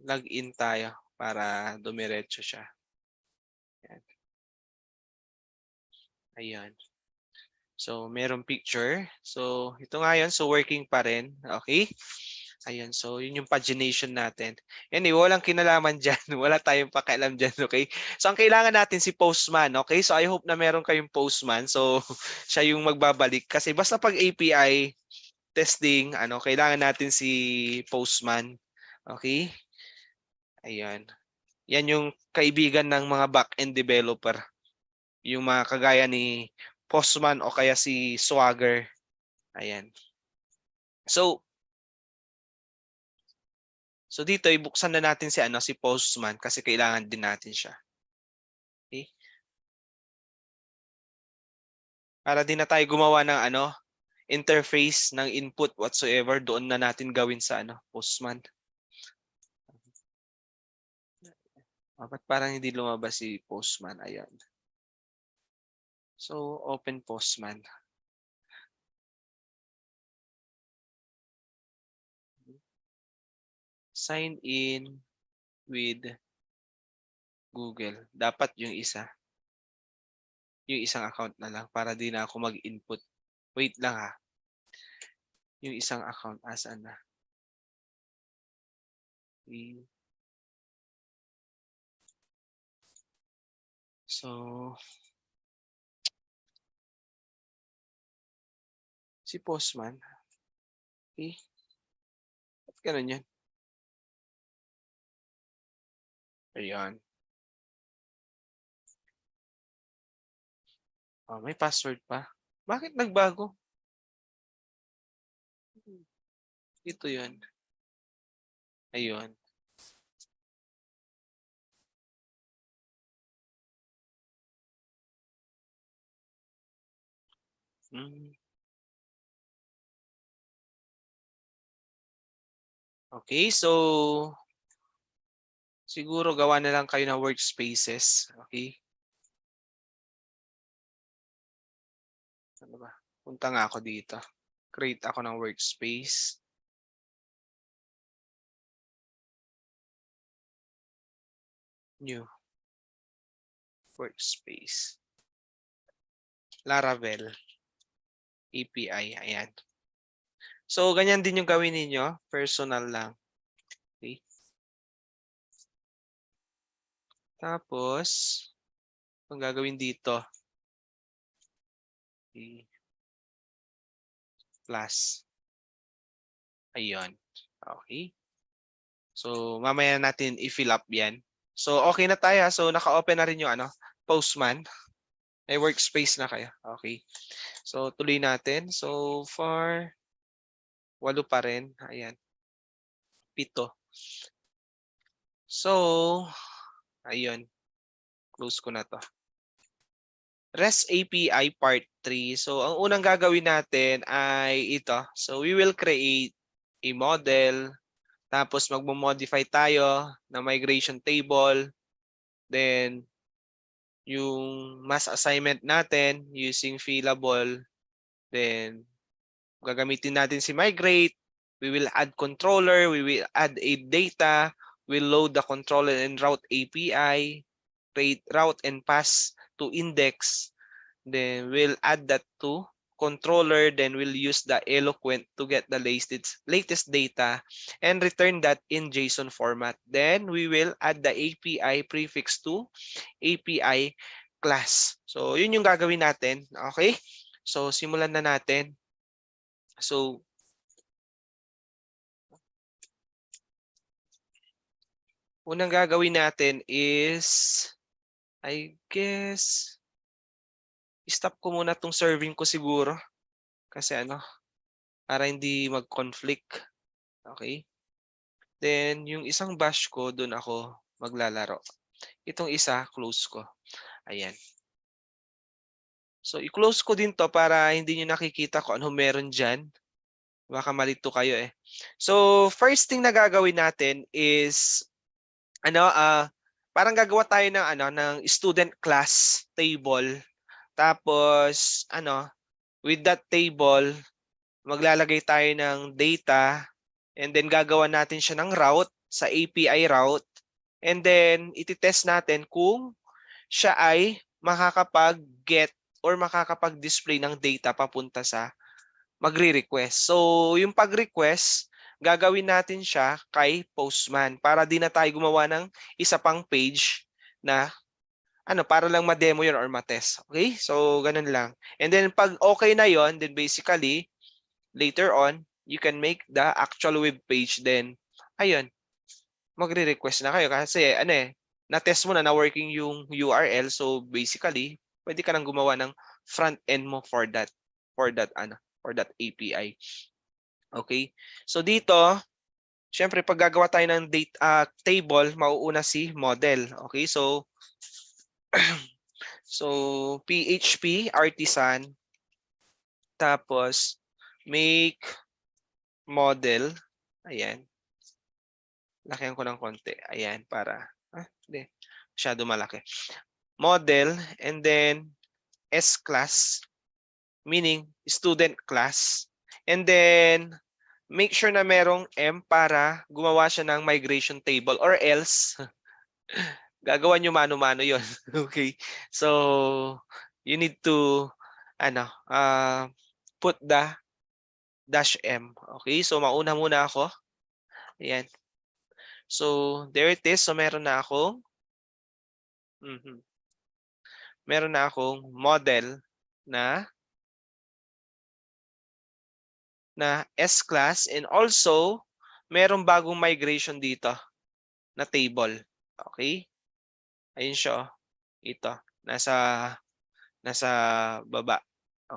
login tayo para dumiretso siya. Ayan. Ayan. So, merong picture. So, ito nga yun. So, working pa rin. Okay? Ayan. So, yun yung pagination natin. Anyway, walang kinalaman dyan. Wala tayong pakialam dyan. Okay? So, ang kailangan natin si Postman. Okay? So, I hope na meron kayong Postman. So, siya yung magbabalik. Kasi basta pag API testing, kailangan natin si Postman. Okay? Ayan. Yan yung kaibigan ng mga back-end developer. Yung mga kagaya ni Postman o kaya si Swagger. Ayan. So dito ibuksan na natin si Postman kasi kailangan din natin siya. Okay? Para din na tayo gumawa ng interface ng input whatsoever, doon na natin gawin sa Postman. Ba't parang hindi lumabas si Postman? Ayan. So, open Postman. Sign in with Google. Dapat yung isang account na lang para di na ako mag-input. Wait lang ha. Yung isang account, asaan na? So, si Postman. Okay. Ba't ganun yan? Ayan. Oh, may password pa. Bakit nagbago? Ito yun. Ayun. Okay, so siguro gawa na lang kayo ng workspaces. Okay? Ano ba? Punta nga ako dito. Create ako ng workspace. New. Workspace. Laravel. API. Ayan. So, ganyan din yung gawin ninyo. Personal lang. Okay? Tapos, ang gagawin dito. Okay. Plus. Ayun. Okay. So, mamaya natin i-fill up yan. So, okay na tayo. So, naka-open na rin yung Postman. May workspace na kayo. Okay. So, tuloy natin. So far, 8 pa rin. Ayan. 7. So, ayun. Close ko na to. REST API Part 3. So, ang unang gagawin natin ay ito. So, we will create a model. Tapos, magmo-modify tayo ng migration table. Then, yung mass assignment natin using fillable. Then, gagamitin natin si migrate. We will add controller. We will add a data. We'll load the controller and route API. Create route and pass to index. Then we'll add that to controller. Then we'll use the Eloquent to get the latest data and return that in JSON format. Then we will add the API prefix to API class. So yun yung gagawin natin. Okay? So simulan na natin. So unang gagawin natin is, I guess, stop ko muna tong serving ko siguro. Kasi para hindi mag-conflict. Okay? Then, yung isang bash ko, doon ako maglalaro. Itong isa, close ko. Ayan. So, i-close ko din to para hindi nyo nakikita kung ano meron dyan. Baka malito kayo eh. So, first thing na gagawin natin is, parang gagawa tayo ng student class table. Tapos, with that table, maglalagay tayo ng data and then gagawa natin siya ng route. sa API route. And then, ititest natin kung siya ay makakapag-get or makakapag-display ng data papunta sa magre-request. So, yung pag-request, gagawin natin siya kay Postman para di na tayo gumawa ng isa pang page na para lang ma-demo yun or ma-test. Okay? So, ganun lang. And then, pag okay na yon, then basically, later on, you can make the actual web page. Then, ayun, magre-request na kayo. Kasi, na-test mo na working yung URL. So, basically, pwede ka nang gumawa ng front end mo for that API. Okay? So, dito, syempre, pag gagawa tayo ng table, mauuna si model. Okay? So, PHP artisan, tapos make model. Ayan. Lakihan ko ng konti. Ayan, para, hindi, masyado malaki. Model, and then S-class, meaning student class. And then, make sure na merong M para gumawa siya ng migration table, or else, gagawa nyo mano-mano yon. Okay? So, you need to, put the -M. Okay? So, mauna muna ako. Ayan. So, there it is. So, meron na akong model na S-class, and also merong bagong migration dito na table. Okay? Ayun siya. Ito. Nasa baba.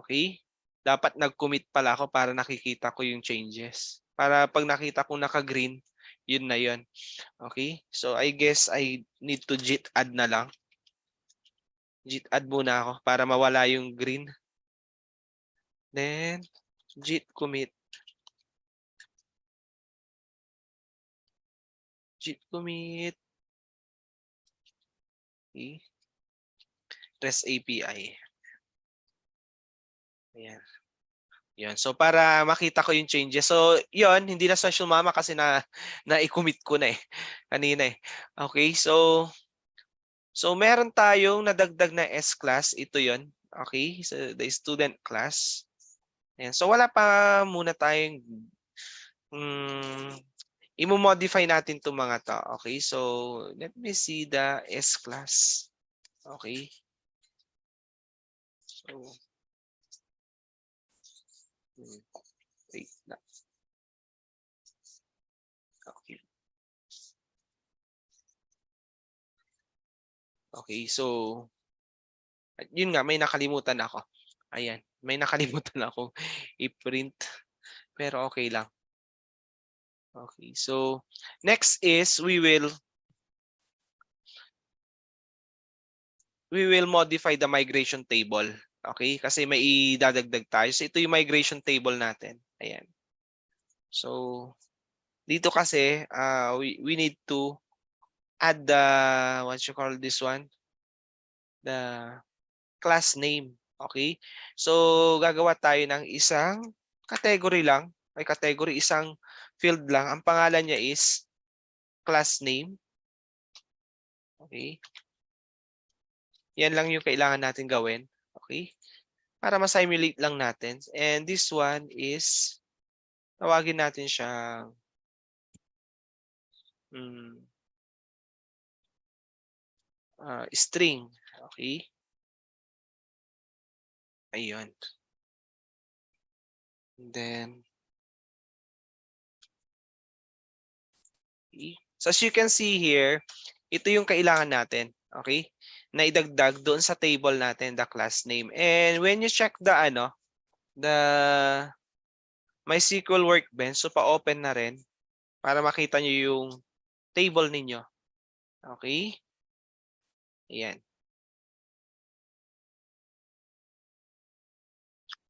Okay? Dapat nag-commit pala ako para nakikita ko yung changes. Para pag nakita ko naka-green, yun na yun. Okay? So I guess I need to git add na lang. Git add muna ako para mawala yung green. Then git commit. Git commit. Okay. REST API. Ayan. Yun. So para makita ko yung changes. So yun, hindi na sa sumama kasi na-commit ko na kanina Okay, so meron tayong nadagdag na S-class. Ito yun. Okay, so the student class. Ayan. So wala pa muna tayong i-modify natin itong mga to. Okay, so let me see the S-class. Okay. So, wait na. Okay. Okay, so yun nga, may nakalimutan ako. Ayan, may nakalimutan akong i-print. Pero okay lang. Okay, so next is we will modify the migration table. Okay, kasi may idadagdag tayo. So ito yung migration table natin. Ayan. So dito kasi we need to add the what you call this one? The class name. Okay? So gagawa tayo ng isang category lang. May category, isang field lang. Ang pangalan niya is class name. Okay? Yan lang yung kailangan natin gawin. Okay? Para ma-simulate lang natin. And this one is, tawagin natin siyang string. Okay? Ayun. And then, okay. So as you can see here, ito yung kailangan natin. Okay? Na idagdag doon sa table natin, the class name. And when you check the MySQL Workbench, so pa-open na rin para makita nyo yung table ninyo. Okay? Ayan.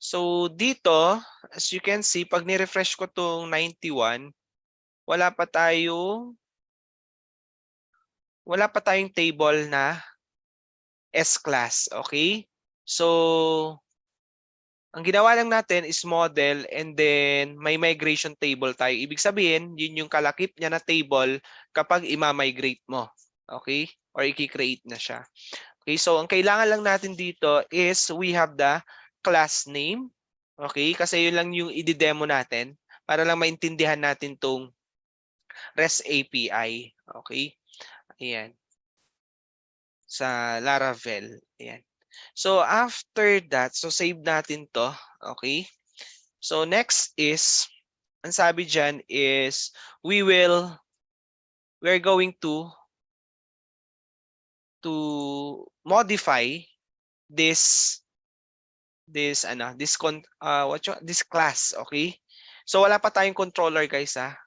So dito, as you can see, pag ni-refresh ko tong 91, wala pa tayong table na S-class. Okay? So ang ginawa lang natin is model and then may migration table tayo. Ibig sabihin, yun yung kalakip niya na table kapag ima-migrate mo. Okay? Or i-create na siya. Okay, so ang kailangan lang natin dito is we have the class name. Okay, kasi yun lang yung i-demo natin para lang maintindihan natin tong REST API. Okay? Ayan. Sa Laravel. Ayan. So after that, so save natin to. Okay? So next is, ang sabi dyan is we're going to modify this this class, okay? So wala pa tayong controller guys ha.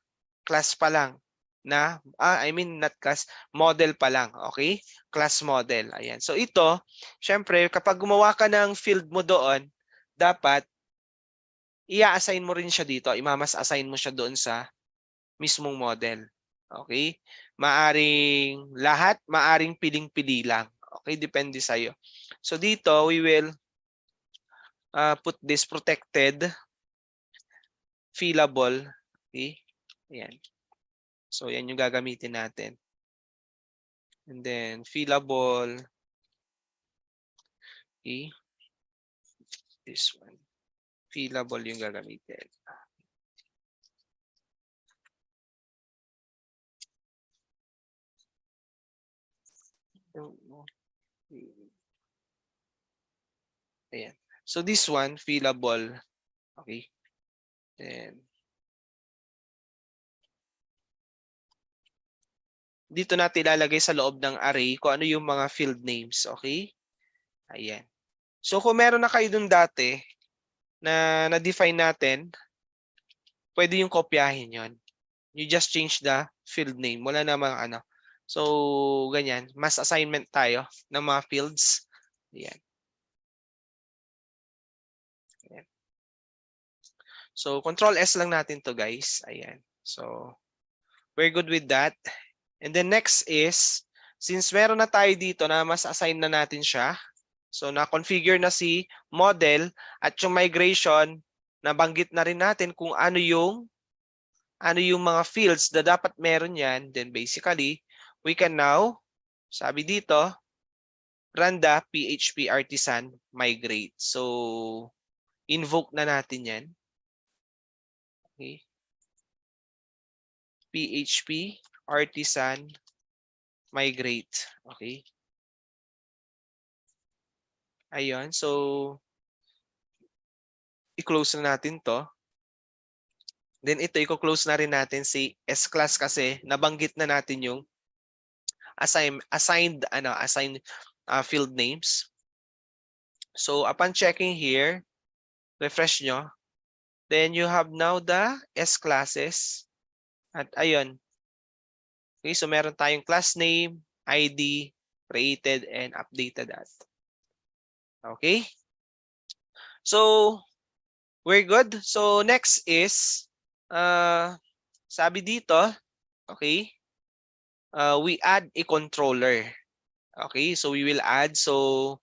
Class pa lang na I mean not class, model pa lang, okay? Class model. Ayan. So ito, syempre kapag gumawa ka ng field mo doon, dapat i-assign mo rin siya dito. Imamas-assign mo siya doon sa mismong model. Okay? Maaring lahat, maaring piling-pili lang. Okay? Depende sa'yo. So dito, we will put this protected fillable. Okay? Ayan. So yan yung gagamitin natin. And then fillable. Okay? This one. Fillable yung gagamitin. Ayan. So this one, fillable. Okay. Then dito natin ilalagay sa loob ng array kung ano yung mga field names. Okay? Ayan. So kung meron na kayo dun dati na na-define natin, pwede yung kopyahin yon. You just change the field name. Wala namang ano. So, ganyan. Mass assignment tayo ng mga fields. Ayan. Ayan. So, Control S lang natin to guys. Ayan. So, we're good with that. And then next is, since meron na tayo dito na mas assign na natin siya, so na-configure na si model at yung migration, nabanggit na rin natin kung ano yung mga fields na dapat meron yan, then basically, we can now, sabi dito, run the PHP artisan migrate. So, invoke na natin yan. Okay. PHP artisan migrate. Okay. Ayun. So, i-close na natin to. Then ito, i-close na rin natin si S-class kasi nabanggit na natin yung assigned field names. So, upon checking here, refresh nyo, then you have now the S classes. At ayun. Okay, so meron tayong class name, ID, created, and updated at. Okay? So, we're good. So, next is, sabi dito, okay, we add a controller. Okay, so we will add. So,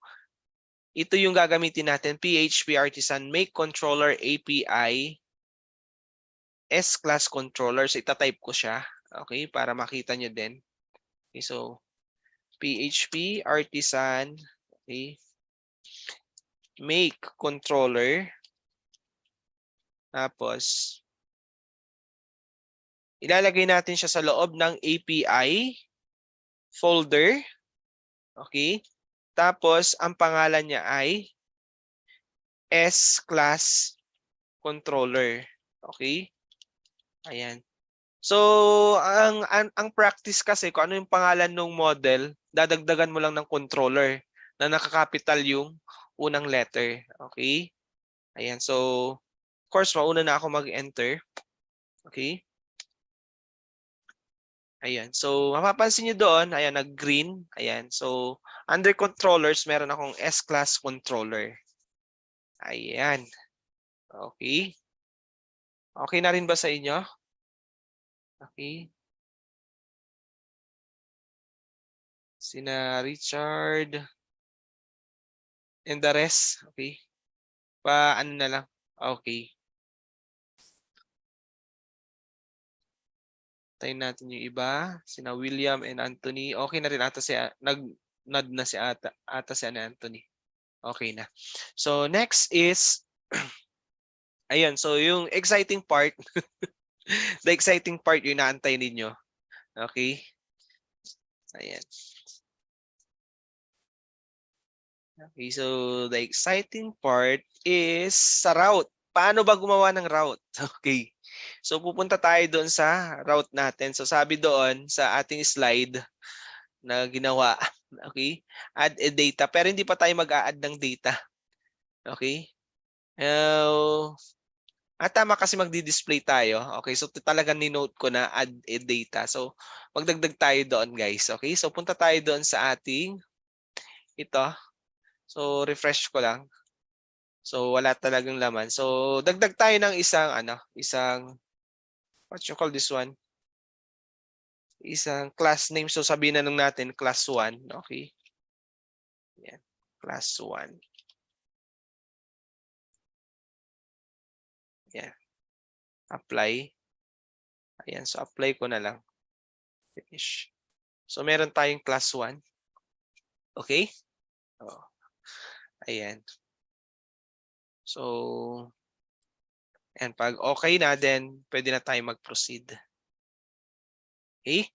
ito yung gagamitin natin, PHP Artisan Make Controller API S-Class Controller. So, itatype ko siya. Okay, para makita nyo din. Okay, so, PHP Artisan, okay, Make Controller. Tapos, ilalagay natin siya sa loob ng API folder. Okay. Tapos, ang pangalan niya ay S-Class Controller. Okay. Ayan. So, ang practice kasi, kung ano yung pangalan ng model, dadagdagan mo lang ng controller na nakakapital yung unang letter. Okay. Ayan. So, of course, mauna na ako mag-enter. Okay. Ayan. So, mapapansin nyo doon, ayan, nag-green. Ayan. So, under controllers, meron akong S-Class controller. Ayan. Okay. Okay na rin ba sa inyo? Okay. Sina Richard and the rest. Okay. Pa-ano na lang. Okay. Tayin natin yung iba. Sina William and Anthony. Okay na rin ata si nag-nod na si ata si Anthony. Okay na. So next is ayun, so yung exciting part, the exciting part yung inaantay ninyo. Okay? Ayan. Okay, so the exciting part is sa route. Paano ba gumawa ng route? Okay. So pupunta tayo doon sa route natin. So sabi doon sa ating slide na ginawa, okay? Add a data, pero hindi pa tayo mag-a-add ng data. Okay? Tama kasi magdi-display tayo. Okay, so talagang ni-note ko na add a data. So magdagdag tayo doon, guys. Okay, so punta tayo doon sa ating ito. So refresh ko lang. So wala talagang laman. So dagdag tayo ng isang what you call this one? Isang class name. So sabihin na lang natin class 1, okay? Yan. Class 1. Yan. Apply. Ayan, so apply ko na lang. Finish. So meron tayong class 1. Okay? Oh. Ayan. So and pag okay na, then pwede na tayo mag-proceed. Okay?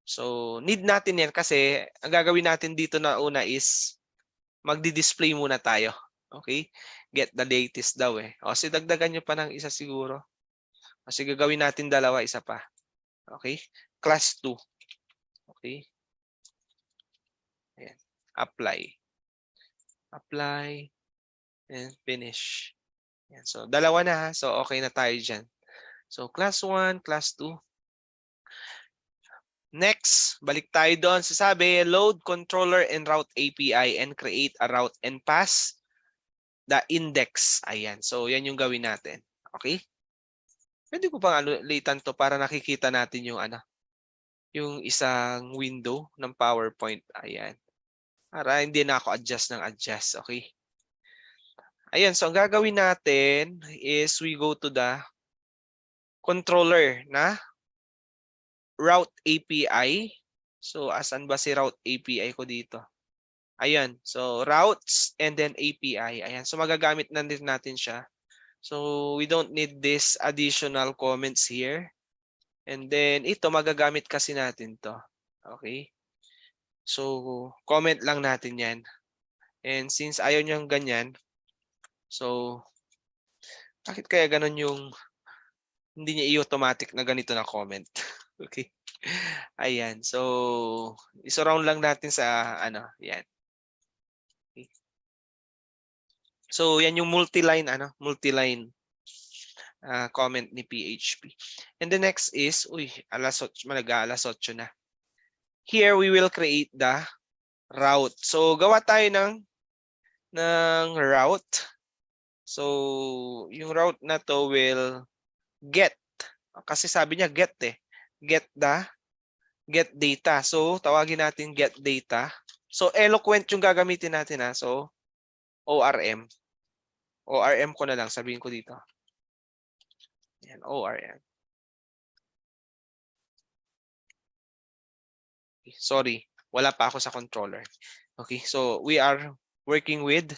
So need natin yan kasi ang gagawin natin dito na una is magdi-display muna tayo. Okay? Get the latest daw eh. O si dagdagan nyo pa ng isa siguro. Kasi gagawin natin dalawa, isa pa. Okay? Class 2. Okay? Ayan. Apply. Apply. And finish. Ayan. So dalawa na ha. So okay na tayo dyan. So class 1, class 2. Next, balik tayo doon. Sasabi, load controller and route API and create a route and pass the index. Ayan. So yan yung gawin natin. Okay? Pwede ko pang ulitan to para nakikita natin yung yung isang window ng PowerPoint. Ayan. Para hindi na ako adjust ng adjust. Okay? Ayan. So ang gagawin natin is we go to the controller na route API. So asan ba si route API ko dito? Ayan. So routes and then API. Ayan. So magagamit na din natin siya. So we don't need this additional comments here. And then ito magagamit kasi natin to. Okay? So comment lang natin 'yan. And since ayaw niyo ng ganyan, so bakit kaya ganun yung hindi niya i-automatic na ganito na comment? Okay? Ayan. So isurround lang natin sa 'yan. Okay. So yan yung multi-line comment ni PHP. And the next is, alas 8 na. Here we will create the route. So gawa tayo ng route. So yung route na to will get, kasi sabi niya get get data. So tawagin natin get data. So eloquent yung gagamitin natin ha. So ORM. ORM ko na lang, sabihin ko dito. Yan, ORM. Sorry, wala pa ako sa controller. Okay, so we are working with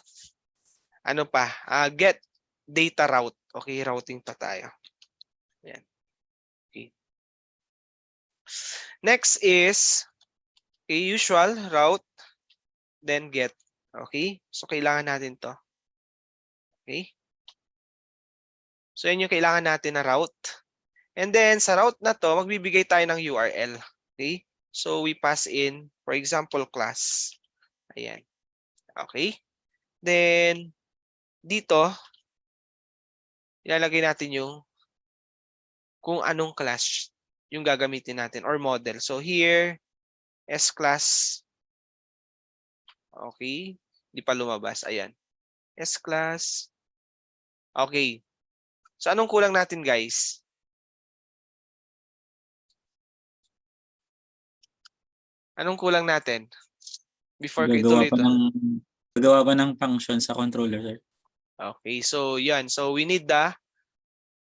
get data route. Okay, routing pa tayo. Yan. Okay. Next is usual route, then get. Okay, so kailangan natin to. Okay. So yan yung kailangan natin na route. And then sa route na to, magbibigay tayo ng URL. Okay. So we pass in, for example, class. Ayan. Okay. Then dito, ilalagay natin yung kung anong class yung gagamitin natin or model. So here, S-class. Okay. Hindi pa lumabas. Ayan. S-class. Okay. So anong kulang natin, guys? Anong kulang natin? Before ko ituloy ito. Gagawa pa ng function sa controller, sir. Okay, so yan. So we need the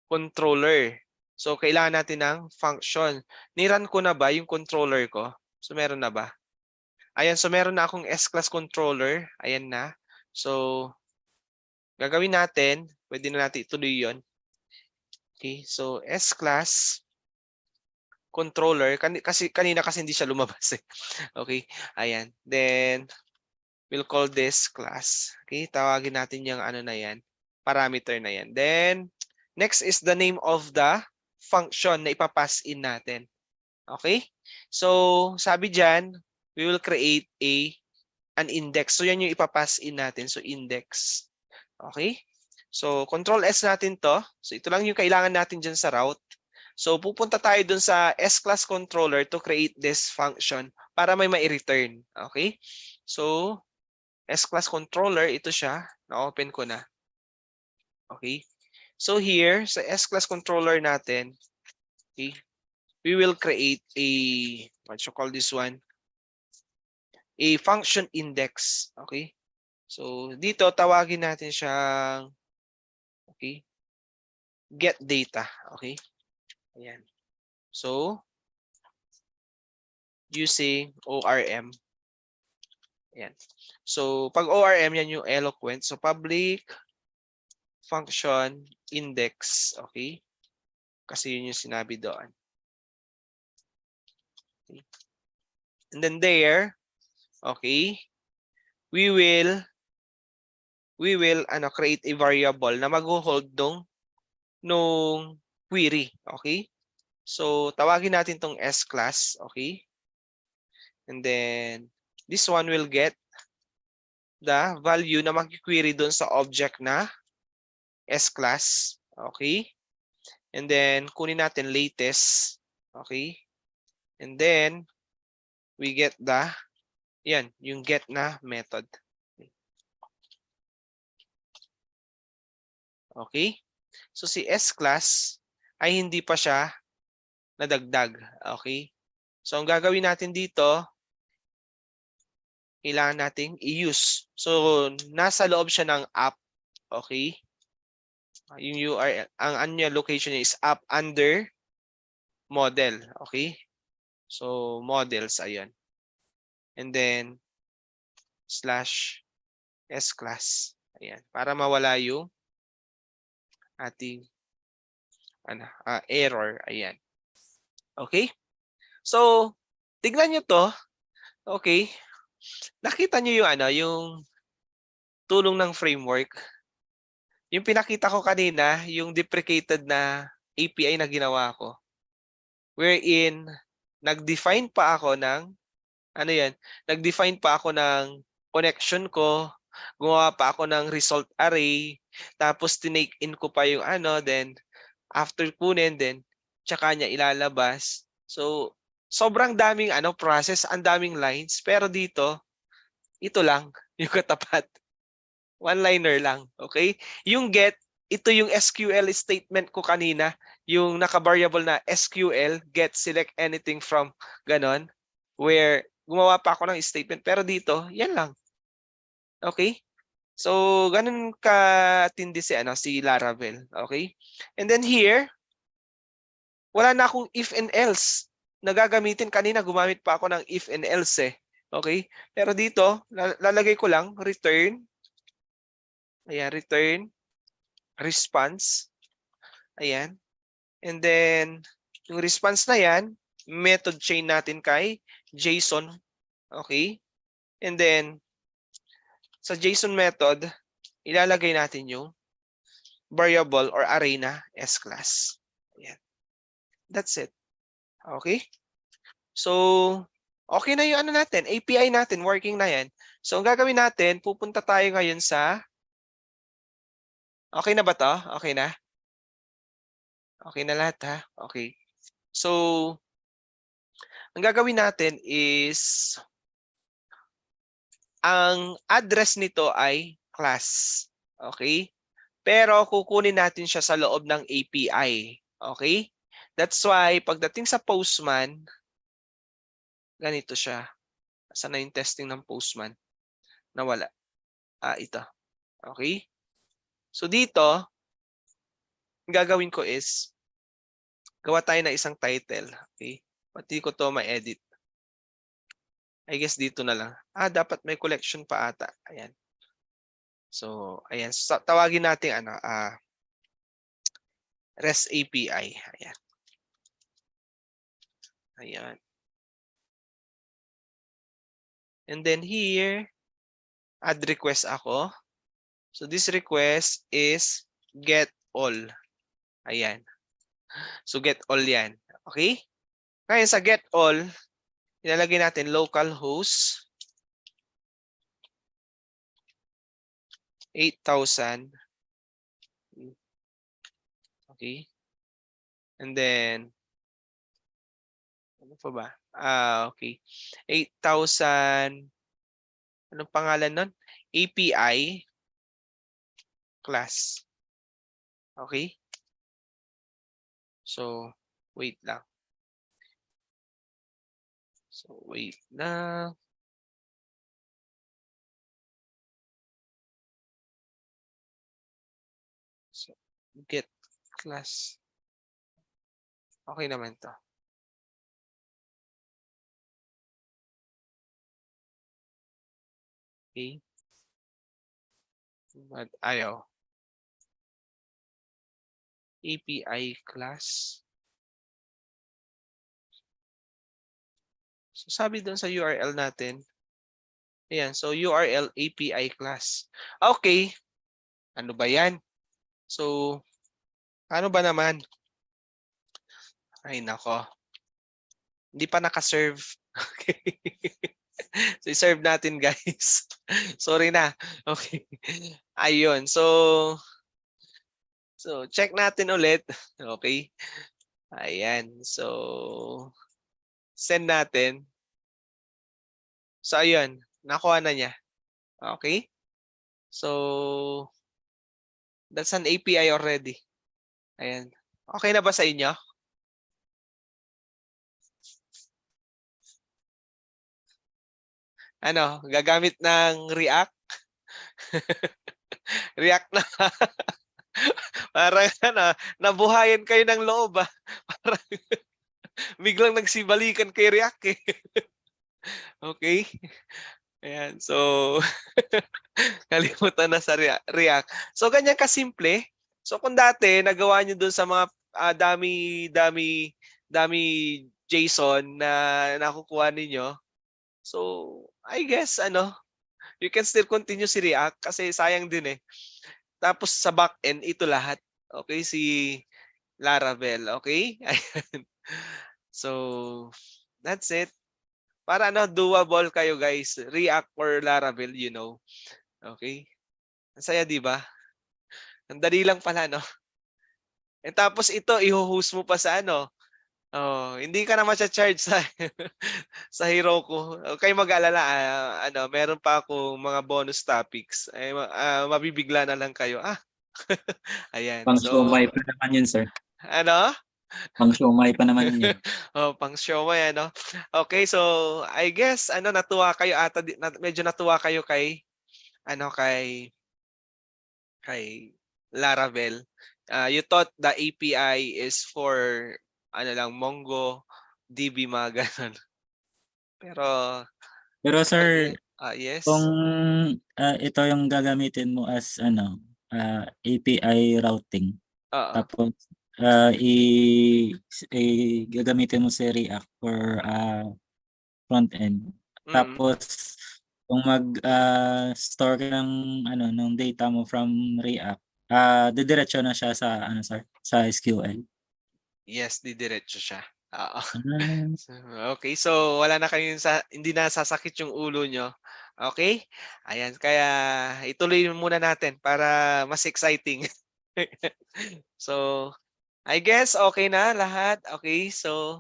controller. So kailangan natin ng function. Niran ko na ba yung controller ko? So meron na ba? Ayan, so meron na akong S-class controller. Ayan na. So gagawin natin, pwede na natin ituloy yon. Okay, so S-class controller. Kasi kanina kasi hindi siya lumabas eh. Okay, ayan. Then we'll call this class. Okay, tawagin natin yung ano na yan, parameter na yan. Then next is the name of the function na ipapass in natin. Okay? So sabi diyan, we will create an index. So yan yung ipapass in natin. So index. Okay? So control S natin to. So ito lang yung kailangan natin diyan sa route. So pupunta tayo dun sa S-class controller to create this function para may ma-return. Okay? So S-class controller, ito siya. Na-open ko na. Okay? So here, sa S-class controller natin, okay, we will create a, what you call this one? A function index. Okay? So dito, tawagin natin siyang, okay, get data. Okay? Ayan. So, using ORM. Ayan. So, pag ORM, yan yung eloquent. So, public function index. Okay? Kasi yun yung sinabi doon. Okay. And then there, okay, we will create a variable na mag-hold nung query. Okay? So, tawagin natin tong S-class. Okay? And then, this one will get the value na mag-query doon sa object na S-class. Okay? And then, kunin natin latest. Okay? And then, we get the, yan, yung get na method. Okay? So, si S-class ay hindi pa siya nadagdag. Okay? So, ang gagawin natin dito, kailangan nating i-use. So, nasa loob siya ng app. Okay? Yung URL, ang anya location niya is app under model. Okay? So, models, ayun. And then, slash S-class. Ayan. Para mawala yung ating error. Ayan. Okay? So, tignan nyo to. Okay? Nakita nyo yung yung tulong ng framework. Yung pinakita ko kanina, yung deprecated na API na ginawa ko. Wherein, nag-define pa ako ng, nag-define pa ako ng connection ko, gumawa pa ako ng result array, tapos tinake in ko pa yung then after kunin, then tsaka niya ilalabas. So, sobrang daming process, ang daming lines, pero dito, ito lang yung katapat. One-liner lang, okay? Yung get, ito yung SQL statement ko kanina, yung naka-variable na SQL, get select anything from ganon, where gumawa pa ako ng statement, pero dito, yan lang. Okay? So, ganun katindi si Laravel, okay? And then here, wala na akong if and else na gagamitin. Kanina gumamit pa ako ng if and else eh. Okay? Pero dito, lalagay ko lang return. Ayan, return response. Ayan. And then, yung response na yan, method chain natin kay JSON. Okay? And then, sa JSON method, ilalagay natin yung variable or array na S-class. Ayan. That's it. Okay? So, okay na yung natin, API natin, working na yan. So, ang gagawin natin, pupunta tayo ngayon sa, okay na ba to? Okay na? Okay na lahat ha? Okay. So, ang gagawin natin is, ang address nito ay class. Okay? Pero kukunin natin siya sa loob ng API. Okay? That's why, pagdating sa Postman, ganito siya. Saan na yung testing ng Postman? Nawala. Ito. Okay? So dito, ang gagawin ko is, gawa tayo ng isang title. Okay? Pati ko to ma-edit. I guess dito na lang. Dapat may collection pa ata. Ayan. So, ayan. So, tawagin natin REST API. Ayan. Ayan. And then here, add request ako. So this request is get all. Ayan. So get all yan. Okay? Ngayon sa get all, ilalagay natin localhost 8,000. Okay? And then, ano pa ba? Okay. 8,000. Anong pangalan nun? API class. Okay? So, wait lang. So, wait lang. So, get class. Okay naman to. Okay. But ayaw. API class. So sabi doon sa URL natin, ayan, so URL API class. Okay, ano ba yan? So, ano ba naman? Ay nako, hindi pa naka-serve. Okay. So, i-serve natin guys. Sorry na. Okay. Ayun, so check natin ulit. Okay. Ayan, so send natin. So ayun, nakuha na niya. Okay? So that's an API already. Ayan. Okay na ba sa inyo? Ano, gagamit ng React? React na. Parang nabuhayan kayo ng loob. Parang biglang nagsibalikan kay React eh. Okay? Ayan. So, kalimutan na sa React. So, ganyan kasimple. So, kung dati, nagawa nyo dun sa mga dami JSON na nakukuha ninyo. So, I guess, you can still continue si React kasi sayang din eh. Tapos sa backend, ito lahat. Okay, si Laravel. Okay? Ayan. So, that's it. Para doable kayo guys. React or Laravel, you know. Okay? Ang saya, di ba? Ang dali lang pala, no? And tapos ito, i-host mo pa sa hindi ka na ma-charge sa sa Heroku. Huwag kayong mag-alala, meron pa akong mga bonus topics. Mabibigla na lang kayo. Ayan. Pang So, siomai pa naman yun, sir. ano? Pang siomai pa naman yun. Pang siomai, Okay, so I guess natuwa kayo ata medyo natuwa kayo kay Laravel. You thought the API is for Mongo, DB mga ganun. Pero sir, kung yes. ito yung gagamitin mo as API routing, Oo. tapos gagamitin mo si React for front end. Tapos kung store ka ng data mo from React, didiretso na siya sa sir, sa SQL. Yes, didiretso siya. Oo. Ah, Okay, so wala na hindi na sasakit yung ulo nyo. Okay? Ayan, kaya ituloy muna natin para mas exciting. So, I guess okay na lahat. Okay, so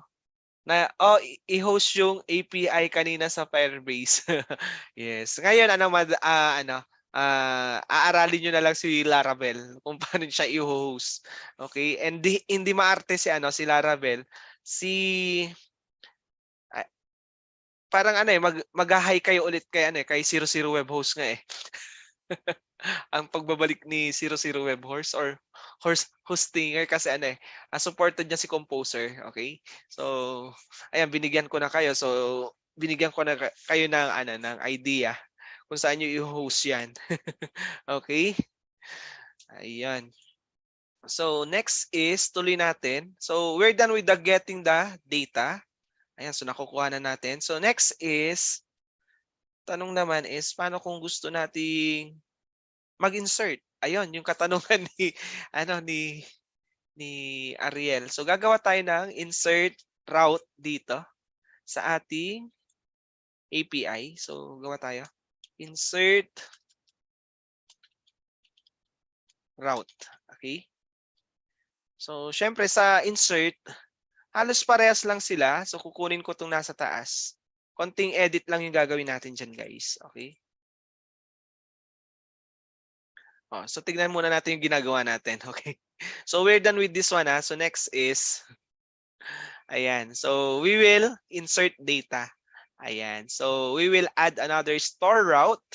i-host yung API kanina sa Firebase. Yes. Ngayon aaralin niyo na lang si Laravel kung paano siya i-host. Okay? And hindi maarte si Laravel. Parang mag-hi kayo ulit kay kay 00 web host nga eh. ang pagbabalik ni 00 Web Horse or Hostinger kasi ano supported niya si Composer, okay? So, ayan binigyan ko na kayo. So, binigyan ko na kayo ng ng idea kung saan niyo i-host 'yan. Okay? Ayan. So, next is tuloy natin. So, we're done with the getting the data. Ayan, so nakukuha na natin. So, next is tanong naman is paano kung gusto nating mag-insert? Ayun, yung katanungan ni ni Ariel. So gagawa tayo ng insert route dito sa ating API. So gawa tayo. Insert route. Okay? So syempre sa insert, halos parehas lang sila. So kukunin ko itong nasa taas. Konting edit lang yung gagawin natin dyan, guys. Okay? So tignan muna natin yung ginagawa natin. Okay? So we're done with this one. So next is ayan. So we will insert data. Ayan. So we will add another store route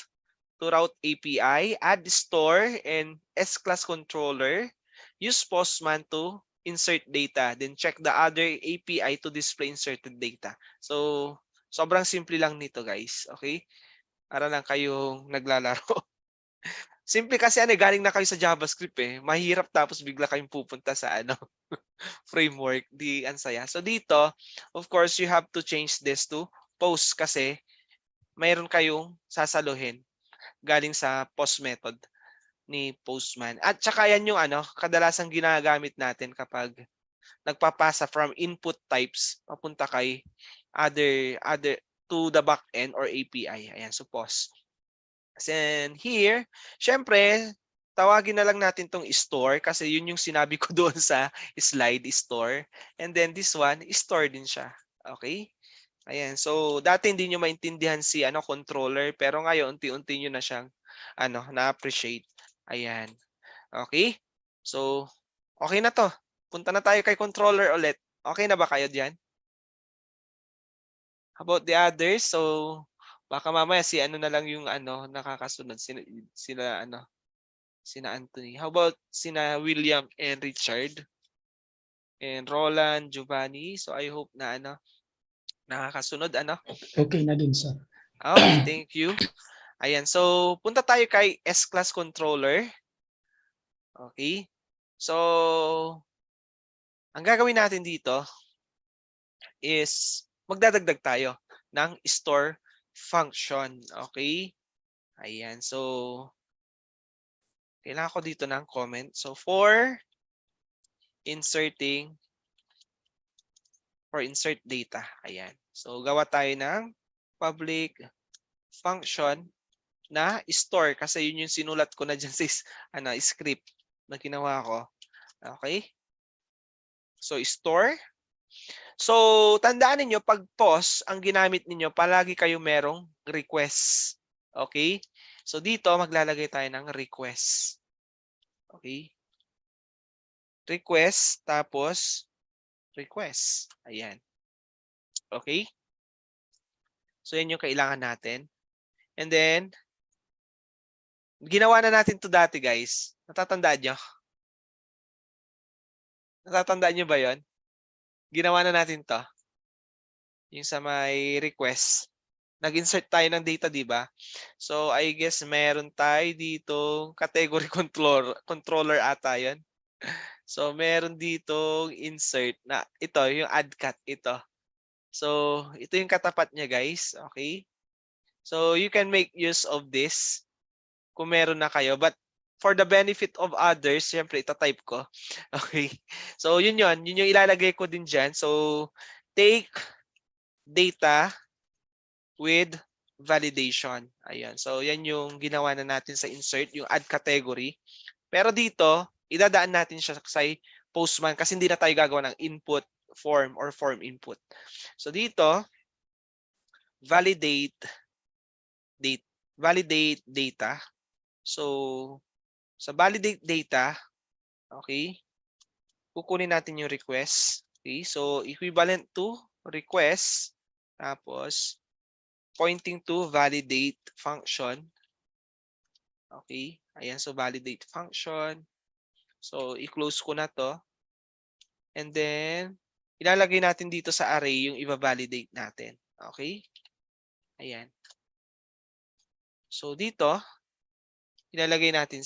to route API, add store and S-class controller, use Postman to insert data, then check the other API to display inserted data. So sobrang simple lang nito, guys. Okay? Para lang kayong naglalaro. Simple kasi galing na kayo sa JavaScript Mahirap tapos bigla kayong pupunta sa framework, di ang saya. So dito, of course, you have to change this to post kasi mayroon kayong sasaluhin galing sa post method ni Postman. At saka yan yung kadalasang ginagamit natin kapag nagpapasa from input types papunta kay other to the backend or API. Ayan, so post. And here, syempre, tawagin na lang natin tong store kasi yun yung sinabi ko doon sa slide store. And then this one, store din siya. Okay? Ayan. So, dati hindi nyo maintindihan si controller pero ngayon unti-unti nyo na siyang na-appreciate. Ayan. Okay? So, okay na to. Punta na tayo kay controller ulit. Okay na ba kayo diyan? How about the others? So, baka mamaya si na lang yung nakakasunod sila Anthony. How about sina William and Richard and Roland, Giovanni? So I hope na nakakasunod Okay na din, sir. Okay, thank you. Ayan, so punta tayo kay S-class controller. Okay. So ang gagawin natin dito is magdadagdag tayo ng store function. Okay? Ayan, so kailangan ko dito ng comment. So for insert data. Ayan. So gawa tayo ng public function na store kasi yun yung sinulat ko na dyan sa script na ginawa ko. Okay? So store. So tandaan niyo pag post ang ginamit niyo palagi kayo merong request. Okay? So dito maglalagay tayo ng request. Okay? Request tapos request. Ayan. Okay? So yan yung kailangan natin. And then ginawa na natin to dati, guys. Natatandaan nyo? Natatandaan nyo ba yon? Ginawa na natin to. Yung sa may request. Nag-insert tayo ng data, di ba? So, I guess meron tayo dito category controller ata yun. So, meron dito insert na ito, yung add cat, ito. So, ito yung katapat niya, guys. Okay? So, you can make use of this kung meron na kayo. But for the benefit of others, syempre, itatype ko. Okay. So, yun yun. Yun yung ilalagay ko din dyan. So, take data with validation. Ayan. So, yan yung ginawa na natin sa insert, yung add category. Pero dito, idadaan natin siya sa Postman kasi hindi na tayo gagawa ng input form or form input. So, dito, validate data. So, sa validate data, okay, kukunin natin yung request. Okay, so equivalent to request, tapos pointing to validate function. Okay, Ayan, so validate function. So, i-close ko na to. And then, ilalagay natin dito sa array yung i-validate natin. Okay? Ayan. So, dito, ilalagay natin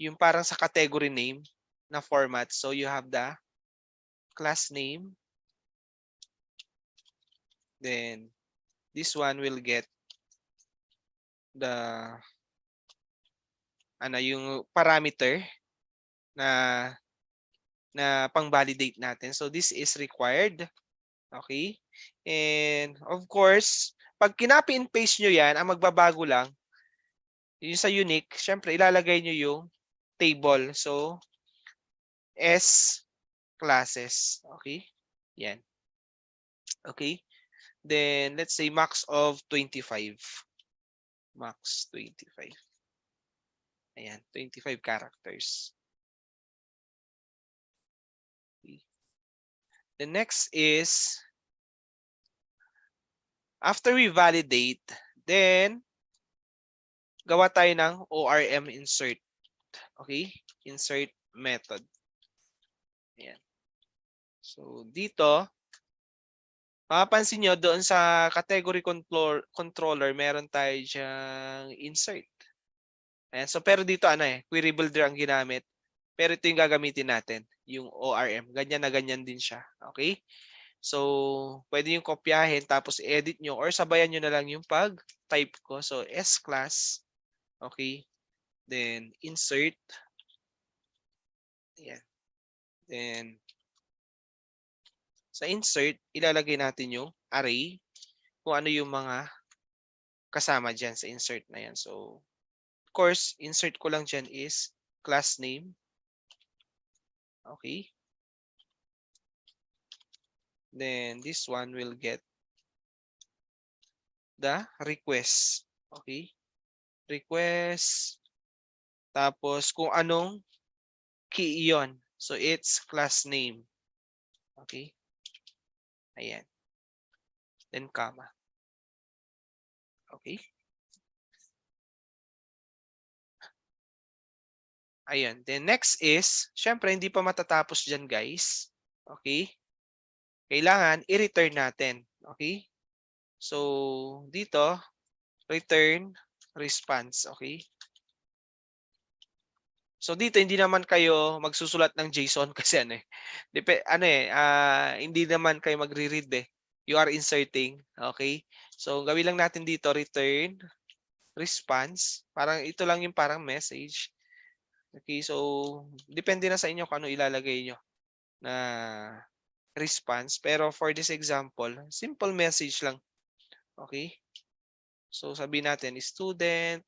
yung parang sa category name na format. So, you have the class name. Then, this one will get the yung parameter na pang-validate natin. So, this is required. Okay? And of course, pag kinopy and paste nyo yan, ang magbabago lang, yung sa unique, syempre ilalagay nyo yung table. So, S classes. Okay? Yan. Okay? Then, let's say max of 25. Max 25. Ayan, 25 characters. Okay. The next is, after we validate, then, gawa tayo ng ORM insert. Okay? Insert method. Ayan. So, dito, mapapansin nyo doon sa category controller, meron tayo dyang insert. Ayan. So, pero dito, query builder ang ginamit. Pero ito yung gagamitin natin, yung ORM. Ganyan na ganyan din siya. Okay? So, pwede yung kopyahin, tapos edit nyo, or sabayan nyo na lang yung pag-type ko. So, S class. Okay? Then, insert. Ayan. Then, sa insert, ilalagay natin yung array kung ano yung mga kasama dyan sa insert na yan. So, of course, insert ko lang dyan is class name. Okay. Then, this one will get the request. Okay. Request. Tapos, kung anong key iyon. So, it's class name. Okay. Ayan. Then, comma. Okay. Ayan. Then, next is, syempre, hindi pa matatapos dyan, guys. Okay. Kailangan i-return natin. Okay. So, dito, return response. Okay. So, dito, hindi naman kayo magsusulat ng JSON kasi hindi naman kayo magre-read eh. You are inserting. Okay. So, gawin lang natin dito, return response. Parang ito lang yung parang message. Okay. So, depende na sa inyo kung ano ilalagay nyo na response. Pero for this example, simple message lang. Okay. So, sabihin natin, student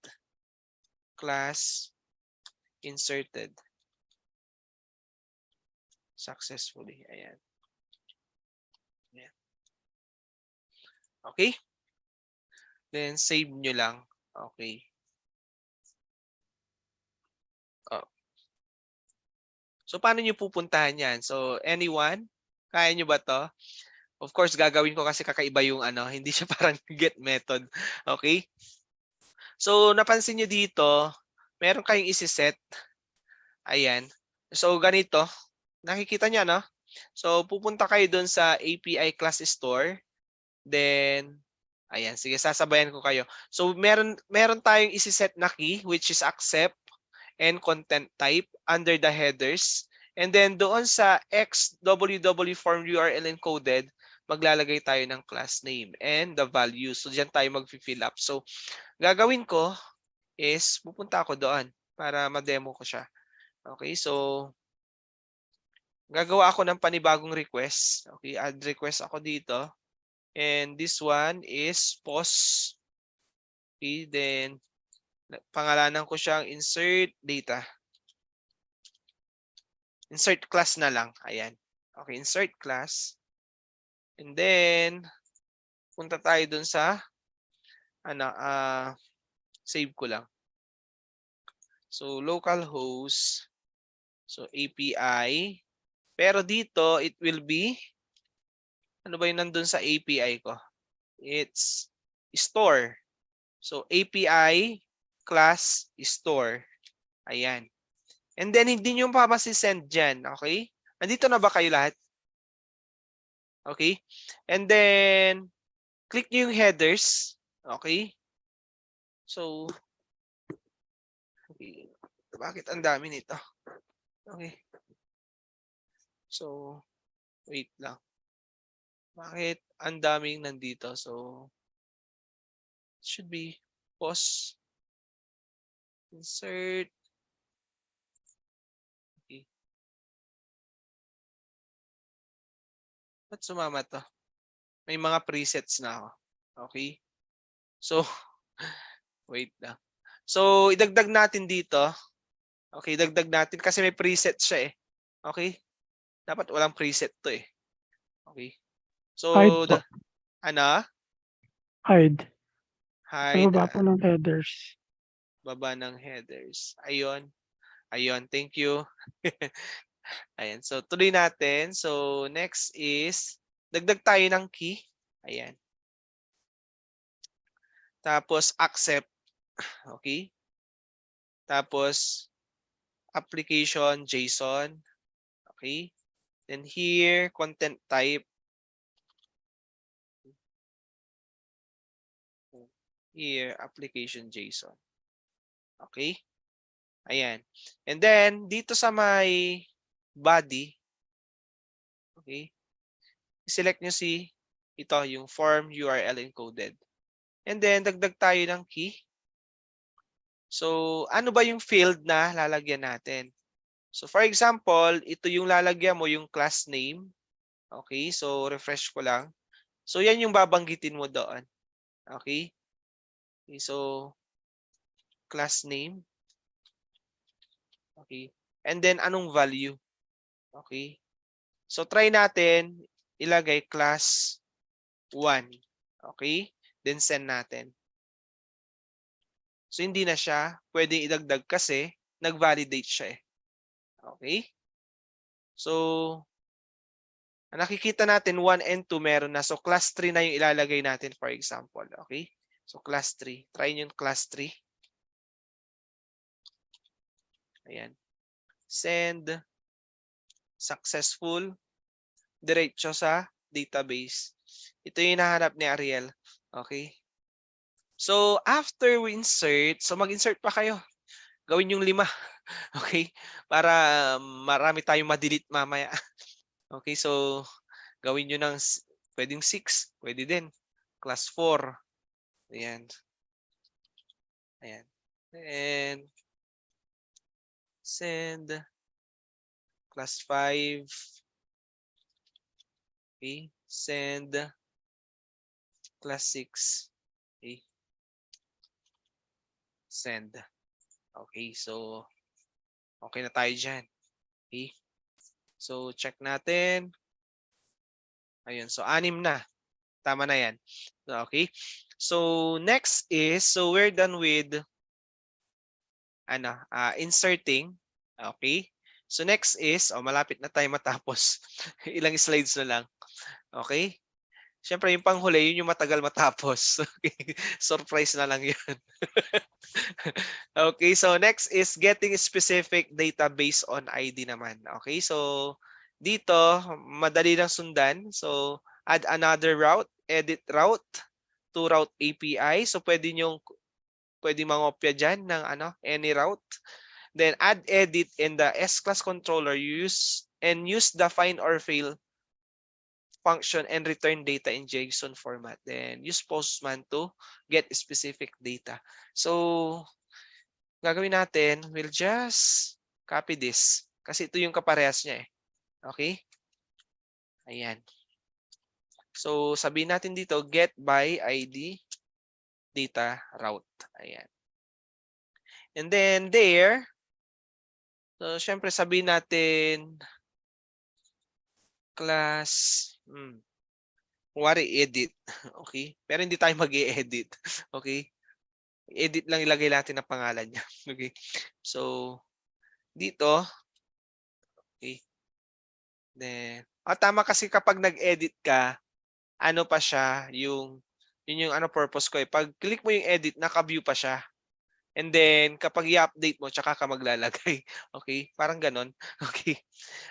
class inserted successfully. Ayan. Ayan. Okay. Then, save nyo lang. Okay. Oh. So, paano nyo pupuntahan yan? So, anyone? Kaya nyo ba to? Of course, gagawin ko kasi kakaiba yung hindi siya parang get method. Okay? So, napansin nyo dito, meron kayong isi-set. Ayan. So, ganito. Nakikita nyo, no? So, pupunta kayo dun sa API class store. Then, ayan. Sige, sasabayan ko kayo. So, meron tayong isi-set na key, which is accept and content type under the headers. And then, doon sa XWW form URL encoded, maglalagay tayo ng class name and the value. So, dyan tayo mag-fill up. So, gagawin ko is pupunta ako doon para ma-demo ko siya. Okay, so gagawa ako ng panibagong request. Okay, add request ako dito. And this one is post. Okay, then pangalanan ko siyang insert data. Insert class na lang. Ayan. Okay, insert class. And then punta tayo dun sa save ko lang. So localhost, so API, pero dito it will be ano ba yung nandun sa API ko? It's store. So API class store. Ayan. And then hindi nyo pa masisend dyan. Okay? Nandito na ba kayo lahat? Okay? And then click nyo yung headers. Okay? So, okay. Bakit ang dami nito? Okay. So, wait lang. Bakit ang daming nandito? So, it should be pause. Insert. Okay. Ba't sumama to? May mga presets na ako. Okay. So, wait lang. So, idagdag natin dito. Okay, dagdag natin kasi may preset siya eh. Okay? Dapat walang preset to eh. Okay. So, Hide po. ano? Hide. Sa Hide. baba po ng headers. Baba ng headers. Ayun. Ayun. Thank you. Ayan. So, tuloy natin. So, next is, dagdag tayo ng key. Ayan. Tapos, accept. Okay. Tapos, application JSON. Okay. Then here, content type. Here, application JSON. Okay. Ayan. And then, dito sa may body, okay, select nyo si ito, yung form URL encoded. And then, dagdag tayo ng key. So, ano ba yung field na lalagyan natin? So, for example, ito yung lalagyan mo, yung class name. Okay, so refresh ko lang. So, yan yung babanggitin mo doon. Okay. Okay, so, class name. Okay. And then, anong value? Okay. So, try natin ilagay class 1. Okay. Then, send natin. So, hindi na siya pwedeng idagdag kasi nag-validate siya eh. Okay. So, nakikita natin 1 and 2 meron na. So, class 3 na yung ilalagay natin for example. Okay. So, class 3. Try nyo yung class 3. Ayan. Send. Successful. Diretso sa database. Ito yung hinahanap ni Ariel. Okay. So, after we insert, so mag-insert pa kayo. Gawin yung 5. Okay? Para marami tayong ma-delete mamaya. Okay, so gawin nyo ng pwedeng 6. Pwede din. Class 4. Ayan. Ayan. And send. Class 5. Okay. Send. Class 6. Okay. Send. Okay, so okay na tayo dyan. Okay. So check natin. Ayun, so 6 na. Tama na yan. Okay. So next is, so we're done with inserting. Okay. So next is, malapit na tayo matapos. Ilang slides na lang. Okay. Siyempre yung panghuli, yun yung matagal matapos. Okay. Surprise na lang yun. Okay, so next is getting specific database on ID naman. Okay, so dito, madali lang sundan. So add another route, edit route to route API. So pwede mangopya dyan ng any route. Then add edit in the S-class controller use the find or fail function and return data in JSON format. Then use Postman to get specific data. So gagawin natin, we'll just copy this. Kasi ito yung kaparehas niya eh. Okay? Ayan. So sabihin natin dito, get by ID data route. Ayan. And then there, so syempre sabihin natin, class, kuwari edit. Okay? Pero hindi tayo mag-i-edit. Okay? Edit lang ilagay natin ang pangalan niya. Okay? So, dito, okay. Then, tama kasi kapag nag-edit ka, ano pa siya, yung Yun yung ano purpose ko eh. Pag click mo yung edit, naka-view pa siya. And then, kapag i-update mo, tsaka ka maglalagay. Okay? Parang ganon. Okay.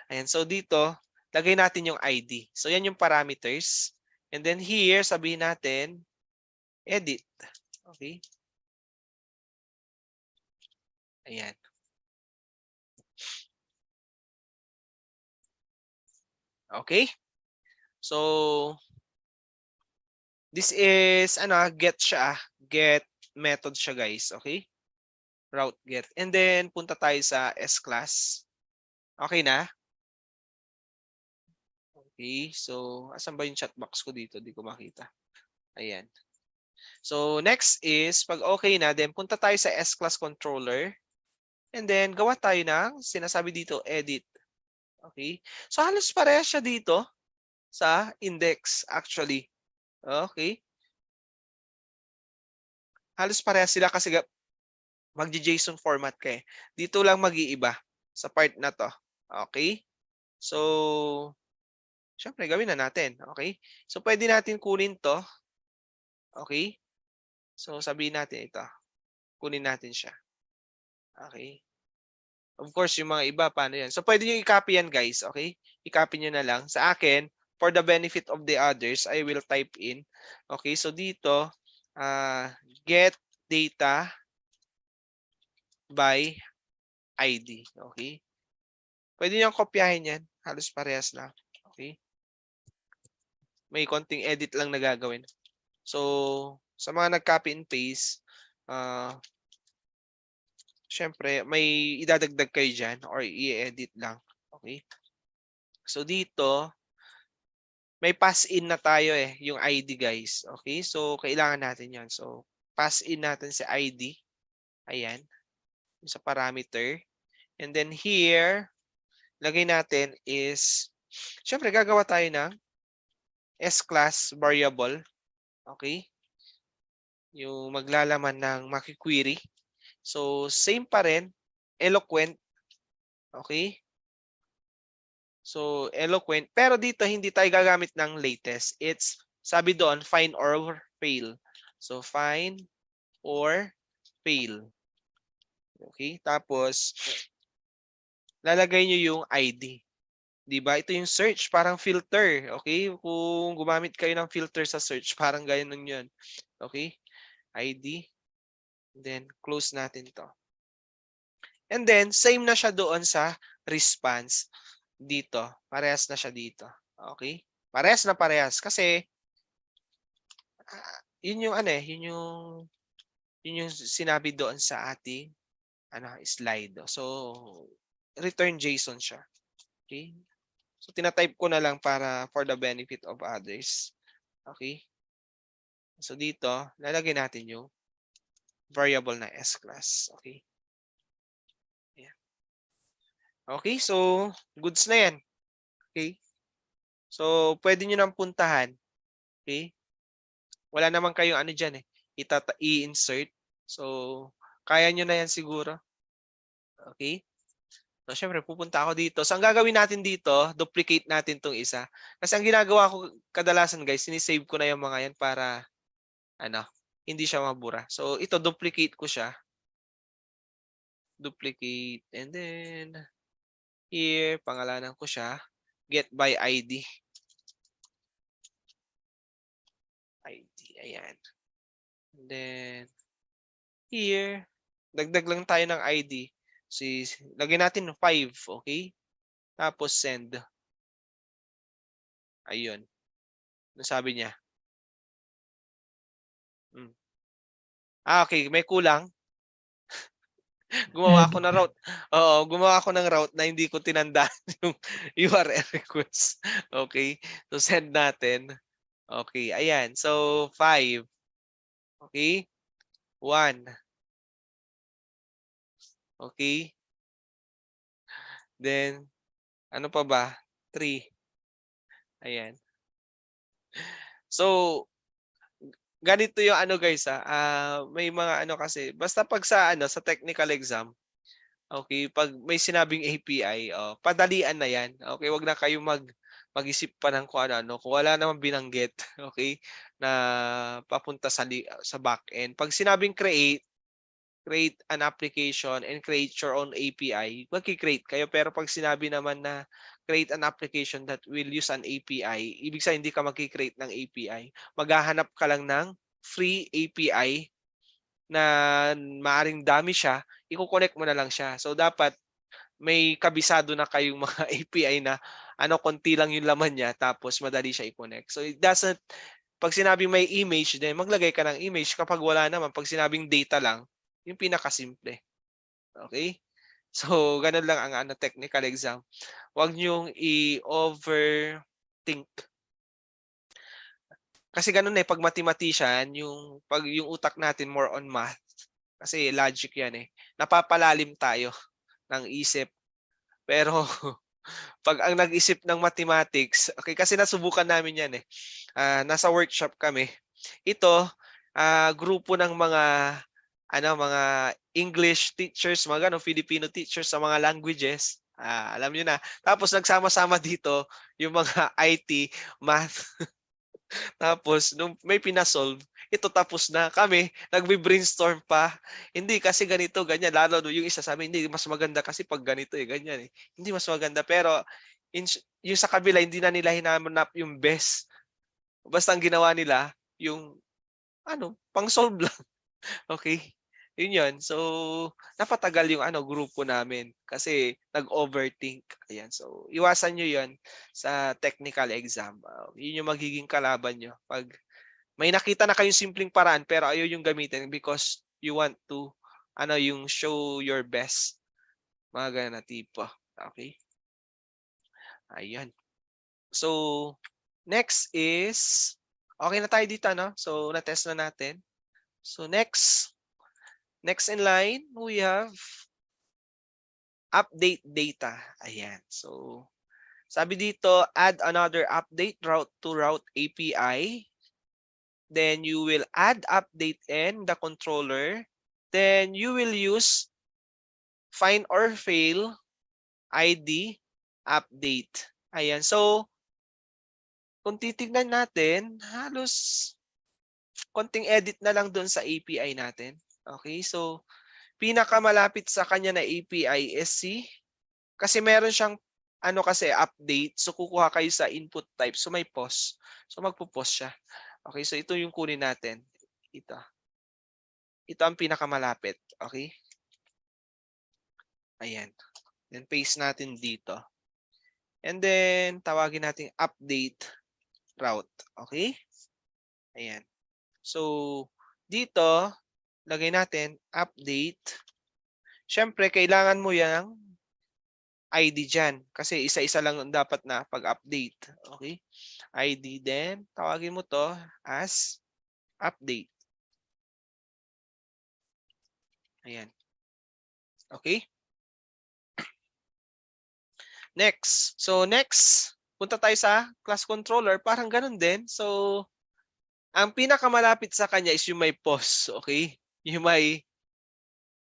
Ayan. So, dito, lagay natin yung ID. So, yan yung parameters. And then here, sabihin natin, edit. Okay? Ayan. Okay? So, this is, get siya. Get method siya, guys. Okay? Route get. And then, punta tayo sa S-class. Okay na? Okay. So, asan ba yung chat box ko dito? Di ko makita. Ayan. So, next is, pag okay na, then punta tayo sa S-class controller. And then, gawa tayo ng, sinasabi dito, edit. Okay? So, halos pareha siya dito sa index, actually. Okay? Halos pareha sila kasi mag-JSON format ka eh. Dito lang mag-iiba sa part na to. Okay? So, syempre, gawin na natin. Okay? So, pwede natin kunin to. Okay? So, sabihin natin ito. Kunin natin siya. Okay? Of course, yung mga iba, paano yan? So, pwede nyo i-copy yan, guys. Okay? I-copy nyo na lang. Sa akin, for the benefit of the others, I will type in. Okay? So, dito, get data by ID. Okay? Pwede nyo kopyahin yan. Halos parehas lang. Okay? May konting edit lang na gagawin. So, sa mga nag-copy and paste, syempre, may idadagdag kayo dyan or i-edit lang. Okay? So, dito, may pass-in na tayo eh, yung ID, guys. Okay? So, kailangan natin yan. So, pass-in natin si ID. Ayan. Sa parameter. And then here, lagay natin is, syempre, gagawa tayo ng S-class variable. Okay? Yung maglalaman ng maki-query. So, same pa rin. Eloquent. Okay? So, eloquent. Pero dito, hindi tayo gagamit ng latest. It's, sabi doon, find or fail. So, find or fail. Okay? Tapos, lalagay nyo yung ID. Diba? Ito yung search, parang filter. Okay? Kung gumamit kayo ng filter sa search, parang ganyan yun. Okay? ID. Then, close natin to. And then, same na siya doon sa response dito. Parehas na siya dito. Okay? Parehas na parehas. Kasi, yun yung yun yung sinabi doon sa ating slide. So, return JSON siya. Okay? So, tinatype ko na lang para for the benefit of others. Okay? So, dito, lalagay natin yung variable na S-class. Okay? Okay, so goods na yan. Okay? So, pwede nyo nang puntahan. Okay? Wala naman kayong dyan eh. I-insert. So, kaya nyo na yan siguro. Okay? So, syempre, pupunta ako dito. So, ang gagawin natin dito, duplicate natin tong isa. Kasi ang ginagawa ko kadalasan, guys, sinisave ko na yung mga yan para, hindi siya mabura. So, ito, duplicate ko siya. Duplicate. And then, here, pangalanan ko siya. Get by ID. ID. Ayan. And then, here, dagdag lang tayo ng ID. So, lagyan natin 5. Okay? Tapos, send. Ayun. Ano sabi niya? Okay. May kulang. Gumawa ako ng route. Oo, gumawa ako ng route na hindi ko tinandaan yung URL request. Okay? So, send natin. Okay, ayan. So, 5. Okay? 1. Okay? Then, ano pa ba? 3. Ayan. So, ganito yung guys may mga kasi, basta pag sa sa technical exam, okay, pag may sinabing API, padalian na yan. Okay, wag na kayo mag-isip pa ng kung ano, kung wala namang binanggit, okay, na papunta sa backend. Pag sinabing create an application and create your own API, magki-create kayo. Pero pag sinabi naman na create an application that will use an API, ibig sabihin hindi ka magki-create ng API. Maghahanap ka lang ng free API na maaring dami siya, i-connect mo na lang siya. So dapat may kabisado na kayong mga API na konti lang yung laman niya tapos madali siya i-connect. So it doesn't, pag sinabing may image, then maglagay ka ng image. Kapag wala naman, pag sinabing data lang, yung pinakasimple. Okay? So, ganun lang ang technical exam. Huwag niyong i-overthink. Kasi ganun pag mathematician, yung utak natin more on math. Kasi logic yan Napapalalim tayo ng isip. Pero pag ang nag-isip ng mathematics, okay, kasi nasubukan namin yan nasa workshop kami. Ito, grupo ng mga English teachers, mga Filipino teachers sa mga languages. Alam niyo na. Tapos nagsama-sama dito yung mga IT, math. Tapos nung may pinasolve, ito tapos na kami, nagbe-brainstorm pa. Hindi kasi ganito, ganyan. Lalo yung isa sa amin, hindi mas maganda kasi pag ganito ganyan Hindi mas maganda pero yung sa kabila hindi na nila hinanap yung best. Basta ang ginawa nila yung pang-solve lang. Okay? Yun yun. So, napatagal yung grupo namin kasi nag-overthink. Ayan. So, iwasan nyo yun sa technical exam. Yun yung magiging kalaban nyo. Pag may nakita na kayong simpleng paraan pero ayaw yung gamitin because you want to yung show your best. Mga ganun na tipo. Okay? Ayan. So, next is, okay na tayo dito, So, na-test na natin. So, next in line, we have update data. Ayan. So, sabi dito, add another update route to route API. Then you will add update in the controller. Then you will use find or fail ID update. Ayan. So, kung titignan natin, halos konting edit na lang doon sa API natin. Okay? So, pinakamalapit sa kanya na API is kasi meron siyang kasi update. So, kukuha kayo sa input type. So, may pause. So, magpo-pause siya. Okay? So, ito yung kunin natin. Ito. Ito ang pinakamalapit. Okay? Ayan. Then, paste natin dito. And then, tawagin natin update route. Okay? Ayan. So, dito, lagay natin update. Siyempre, kailangan mo yung ID dyan. Kasi isa-isa lang dapat na pag-update. Okay? ID then, tawagin mo to as update. Ayan. Okay? Next. So, next, punta tayo sa class controller. Parang ganun din. So, ang pinakamalapit sa kanya is yung may pause. Okay? Yung may,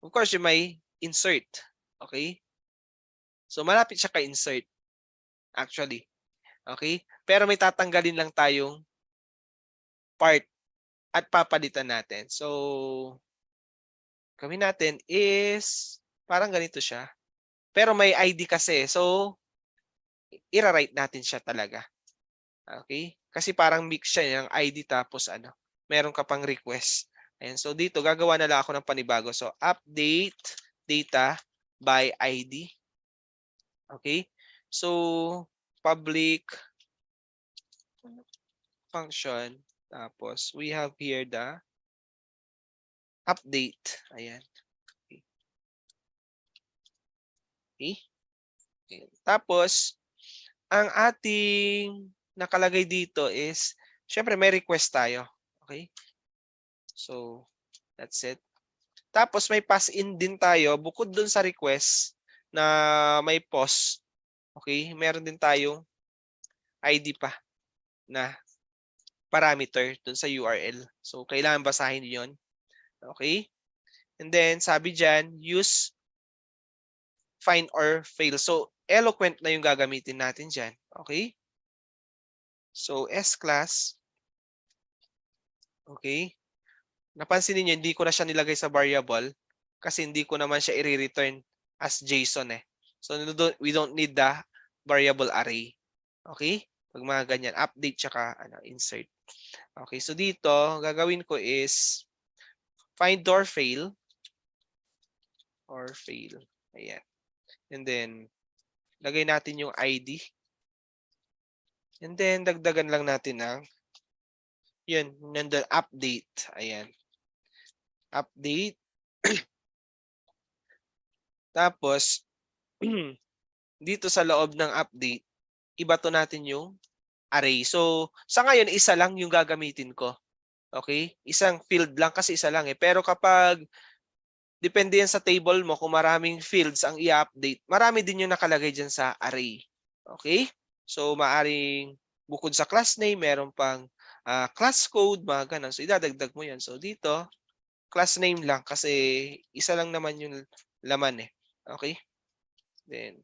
of course, yung may insert. Okay? So, malapit siya ka-insert. Actually. Okay? Pero may tatanggalin lang tayong part at papalitan natin. So, gawin natin is parang ganito siya. Pero may ID kasi. So, i-write natin siya talaga. Okay? Kasi parang mix siya ng ID tapos meron ka pang request. Ayan. So, dito gagawa na lang ako ng panibago. So, update data by ID. Okay? So, public function. Tapos, we have here the update. Ayan. Okay. Tapos, ang ating nakalagay dito is, syempre may request tayo. Okay? So, that's it. Tapos, may pass in din tayo. Bukod dun sa request na may post, okay, meron din tayong ID pa na parameter dun sa URL. So, kailangan basahin yon. Okay? And then, sabi dyan, use find or fail. So, eloquent na yung gagamitin natin dyan. Okay? So, S-class. Okay. Napansin niyo hindi ko na siya nilagay sa variable kasi hindi ko naman siya i-return as JSON eh. So, we don't need the variable array. Okay? Pag mga ganyan, update tsaka insert. Okay, so dito, gagawin ko is find or fail. Ayan. And then, lagay natin yung ID. And then, dagdagan lang natin ng yun, nandun, update. Ayan. Update. Tapos, dito sa loob ng update, ibato natin yung array. So, sa ngayon, isa lang yung gagamitin ko. Okay? Isang field lang kasi isa lang eh. Pero kapag depende yan sa table mo kung maraming fields ang i-update, marami din yung nakalagay dyan sa array. Okay? So, maaring bukod sa class name, meron pang class code, mga ganun. So, idadagdag mo yan. So, dito, class name lang kasi isa lang naman yung laman eh. Okay? Then,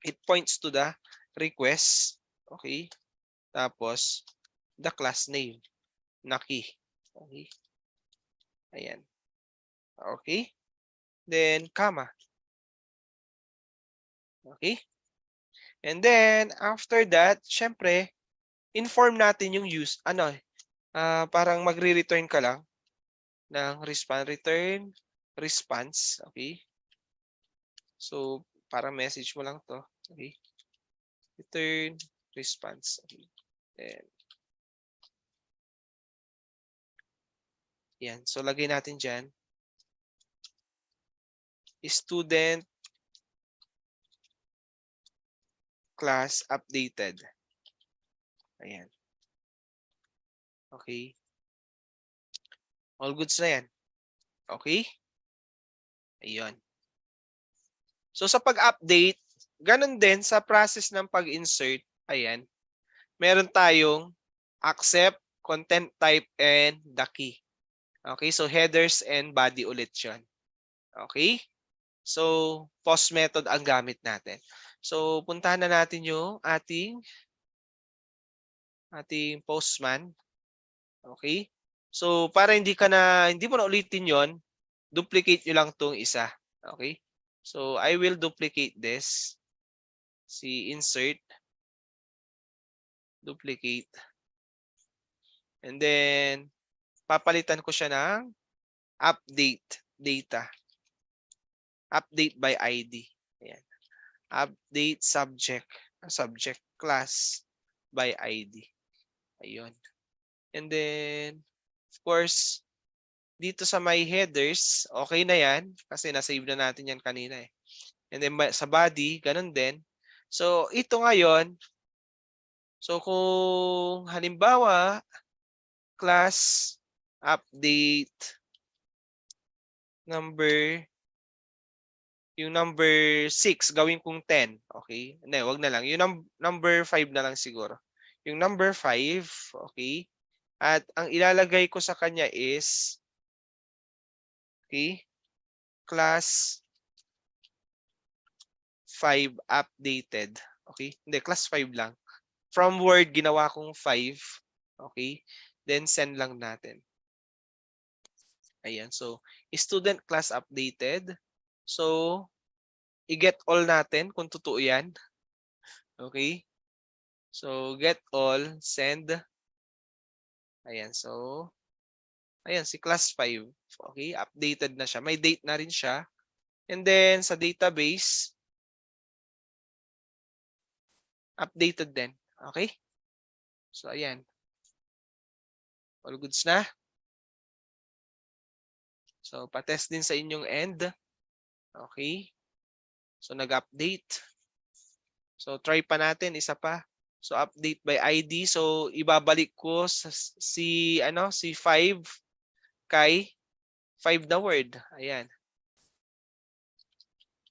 it points to the request. Okay? Tapos, the class name na key. Okay? Ayan. Okay? Then, comma. Okay? And then, after that, syempre, inform natin yung use. Parang magre-return ka lang ng return response. Okay? So, parang message mo lang to. Okay? Return response. Okay? Then, yan. So, lagay natin dyan. Student class updated. Ayan. Okay. All goods na yan. Okay? Ayun. So, sa pag-update, ganun din sa process ng pag-insert. Ayan. Meron tayong accept, content type, and the key. Okay? So, headers and body ulit yun. Okay? So, post method ang gamit natin. So, puntahan na natin yung ating postman. Okay? So, para hindi mo na ulitin yon, duplicate nyo lang tong isa. Okay? So, I will duplicate this. Si insert. Duplicate. And then, papalitan ko siya ng update data. Update by ID. Ayan. Update subject class by ID. Ayun. And then, of course, dito sa my headers, okay na yan kasi na-save na natin yan kanina eh. And then sa body, ganun din. So, ito ngayon, so kung halimbawa, class update yung number 6, gawin kong 10. Okay? Hindi, wag na lang. Yung number 5 na lang siguro. Yung number 5, okay? At ang ilalagay ko sa kanya is, okay, class 5 updated. Okay? Hindi, class 5 lang. From Word, ginawa kong 5. Okay? Then, send lang natin. Ayan. So, student class updated. So, i-get all natin kung totoo yan. Okay? So, get all, send. Ayan. So, ayan, si class 5. Okay? Updated na siya. May date na rin siya. And then, sa database, updated din. Okay? So, ayan. All goods na. So, patest din sa inyong end. Okay? So, nag-update. So, try pa natin. Isa pa. So, update by ID. So, ibabalik ko si 5 kay 5 na word. Ayan.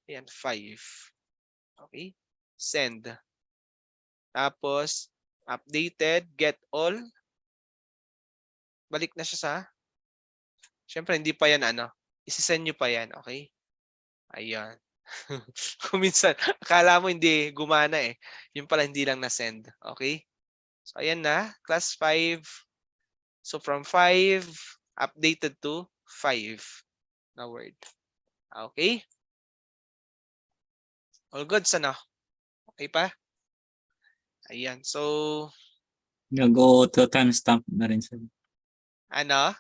Ayan, 5. Okay? Send. Tapos, updated, get all. Balik na siya sa, syempre hindi pa yan isisend nyo pa yan, okay? Ayan. Kung minsan, akala mo hindi gumana eh. Yung pala hindi lang na-send, okay? So ayan na, class 5. So from 5, updated to 5 na word. Okay? All good, sana? Okay pa? Ayan. So, Nag-auto timestamp na rin sir. ano?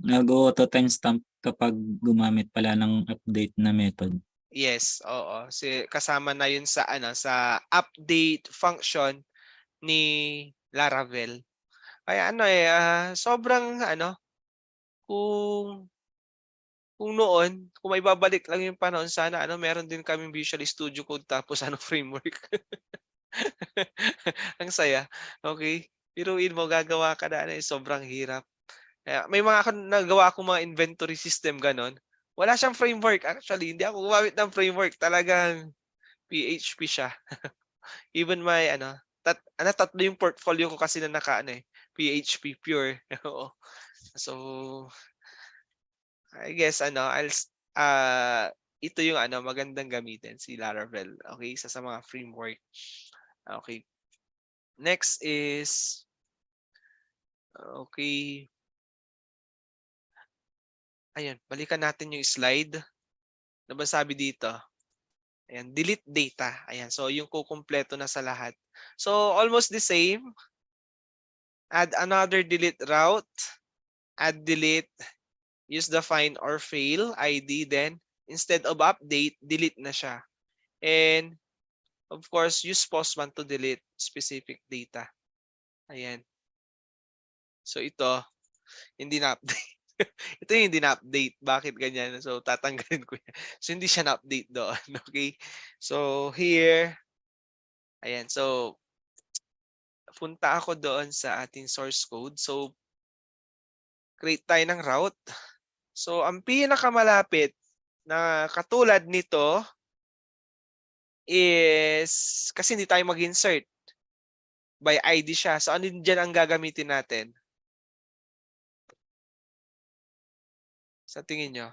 Nag-auto timestamp kapag gumamit pala ng update na method. Yes, oo. Kasama na yun sa sa update function ni Laravel. Kaya sobrang kung noon, kung may babalik lang yung panahon, sana meron din kaming Visual Studio Code tapos framework. Ang saya. Okay? Biruin mo, gagawa ka na sobrang hirap. Kaya may mga nagawa akong mga inventory system ganon. Wala siyang framework. Actually, hindi ako gumamit ng framework. Talagang PHP siya. Even my tatlo yung portfolio ko kasi na PHP pure. Oo. So, I guess ito yung magandang gamitin si Laravel. Okay, sa mga framework. Okay. Next is okay. Ayan, balikan natin yung slide. Ano ba sabi dito? Ayan, delete data. Ayan, so yung kukumpleto na sa lahat. So almost the same. Add another delete route. Add delete. Use the find or fail ID. Then instead of update, delete na siya. And of course, use postman to delete specific data. Ayan. So ito, hindi na-update. Ito yung hindi na-update. Bakit ganyan? So tatanggalin ko yan. So hindi siya na-update doon. Okay? So here, ayan. So punta ako doon sa ating source code. So create tayo ng route. So ang pinakamalapit na katulad nito is, kasi hindi tayo mag-insert. By ID siya. So ano dyan ang gagamitin natin? Sa tingin nyo?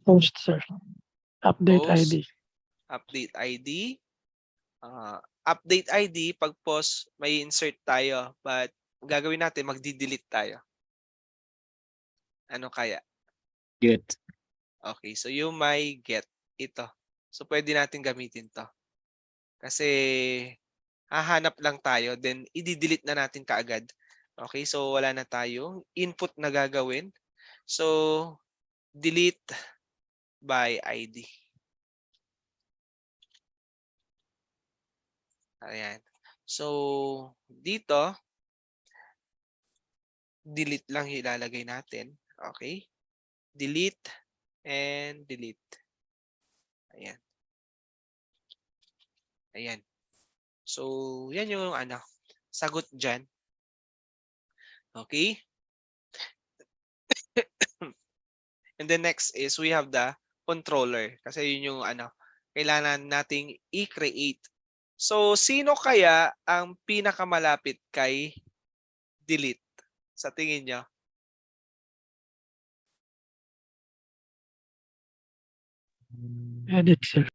Post, sir. Update Post, ID. update ID. Update ID, pag post, may insert tayo. But gagawin natin, magdi-delete tayo. Ano kaya? Get. Okay, so you may get ito. So pwede natin gamitin to. Kasi hahanap lang tayo, then i-delete na natin kaagad. Okay, so wala na tayong input na gagawin. So delete by ID. Ayan. So dito, delete lang ilalagay natin. Okay? Delete and delete. Ayan. Ayan. So, yan yung sagot dyan. Okay? And then next is we have the controller. Kasi yun yung kailangan nating i-create. So, sino kaya ang pinakamalapit kay delete? Sa tingin nyo? Edit, sir.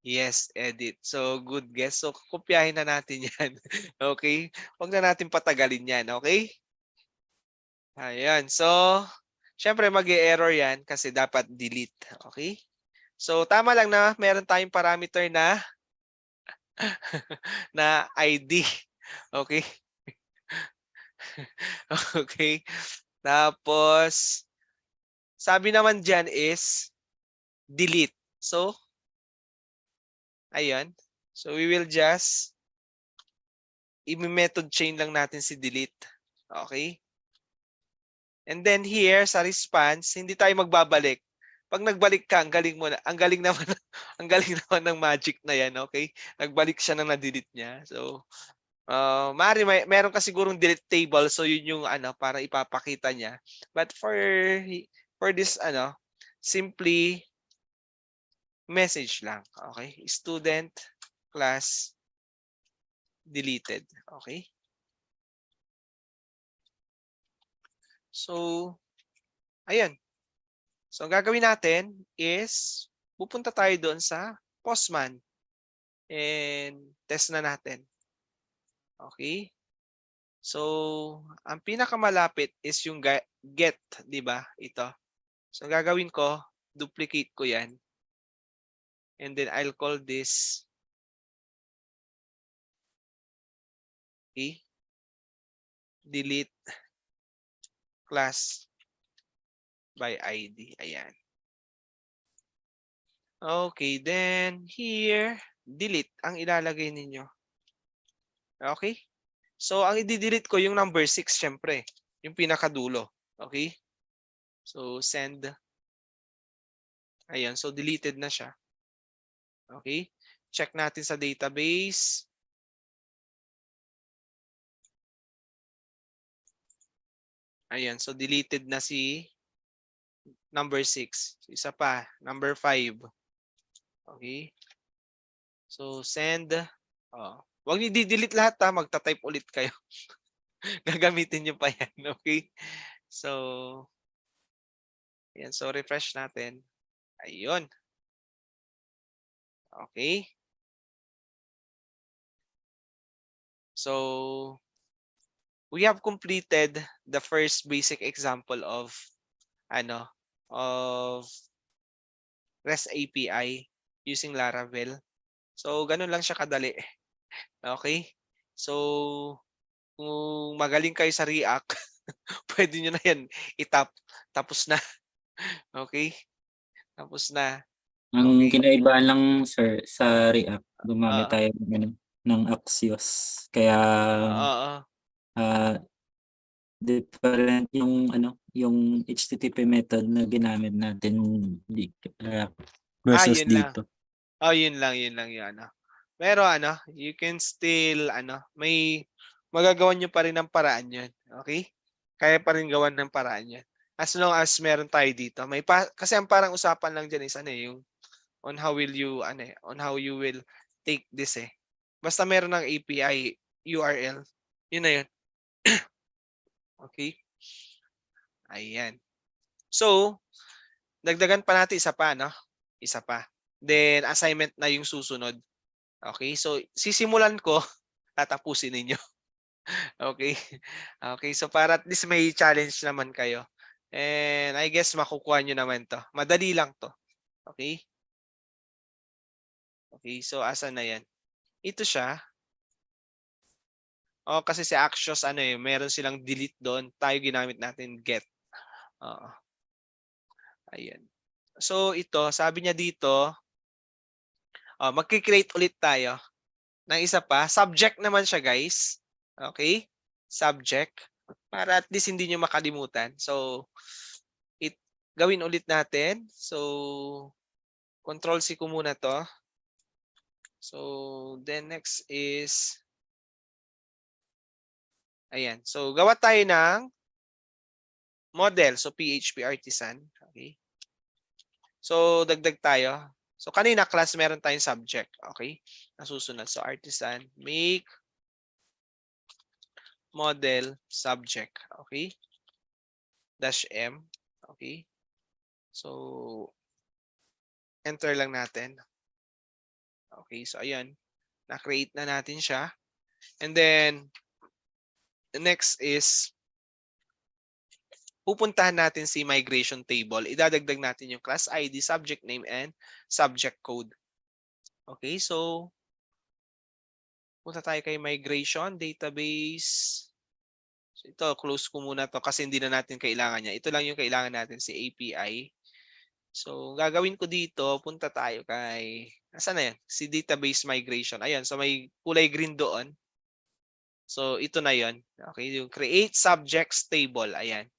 Yes, edit. So, good guess. So, kopyahin na natin yan. Okay? Huwag na natin patagalin yan. Okay? Ayan. So, syempre mag-e-error yan kasi dapat delete. Okay? So, tama lang na meron tayong parameter na na ID. Okay? Okay? Tapos, sabi naman dyan is delete. So, ayan. So, we will just i-method chain lang natin si delete. Okay? And then here sa response, hindi tayo magbabalik. Pag nagbalik ka, ang galing mo na, ang galing naman ang galing naman ng magic na 'yan, okay? Nagbalik siya nang na-delete niya. So, meron ka sigurong delete table, so yun yung para ipapakita niya. But for this simply message lang, okay? Student class deleted, okay? So, ayun. So, ang gagawin natin is pupunta tayo doon sa Postman and test na natin. Okay? So, ang pinakamalapit is yung get, di ba? Ito. So, gagawin ko, duplicate ko yan. And then, I'll call this, okay, delete class by ID. Ayan. Okay, then here, delete ang ilalagay ninyo. Okay? So, ang i-delete ko yung number 6, syempre. Yung pinakadulo. Okay? So, send. Ayan. So, deleted na siya. Okay? Check natin sa database. Ayan. So, deleted na si number 6. So, isa pa. Number 5. Okay? So, send. Oh. Huwag niyo i-delete lahat ha. Magta-type ulit kayo. Gagamitin niyo pa yan. Okay? So, ayan. So, refresh natin. Ayun. Okay? So, we have completed the first basic example of of REST API using Laravel. So, ganun lang siya kadali. Okay? So, kung magaling kayo sa React, pwede nyo na yan itap. Tapos na. Okay? Tapos na. Ang Okay? kinaibahan lang, sir, sa React, gumamit Oo. tayo ng Axios. Kaya Oo. different yung yung HTTP method na ginamit natin versus Yun lang. dito. Yun lang, yun lang yun. Pero you can still, may magagawa nyo pa rin ng paraan yun. Okay? Kaya pa rin gawan ng paraan yun. As long as meron tayo dito. Kasi ang parang usapan lang dyan is yung on how will you, on how you will take this eh. Basta meron ng API URL. Yun na yun. Okay? Ayan. So, dagdagan pa natin isa pa, no? Isa pa. Then, assignment na yung susunod. Okay? So, sisimulan ko, tatapusin ninyo. Okay? Okay, so para at least may challenge naman kayo. And I guess makukuha nyo naman to. Madali lang to. Okay? Okay, so asan na yan? Ito siya. Kasi si Axios, meron silang delete doon. Tayo ginamit natin get. Oo. Ayan. So ito, sabi niya dito, magki-create ulit tayo ng isa pa. Subject naman siya, guys. Okay? Subject. Para at least hindi nyo makalimutan. So, gawin ulit natin. So, Control-C ko muna to. So, then next is, ayan. So, gawa tayo ng model. So, PHP Artisan. Okay. So, dagdag tayo. So, kanina class meron tayong subject. Okay. Nasusunod. So, Artisan. Make model subject. Okay. -m. Okay. So, enter lang natin. Okay. So, ayan. Na-create na natin siya. And then, the next is, pupuntahan natin si migration table. Idadagdag natin yung class ID, subject name, and subject code. Okay, so punta tayo kay migration database. So ito, close ko muna to kasi hindi na natin kailangan niya. Ito lang yung kailangan natin, si API. So gagawin ko dito, punta tayo kay, nasaan na yan? Si database migration. Ayan, so may kulay green doon. So ito na yon. Okay, yung create subjects table. Ayan.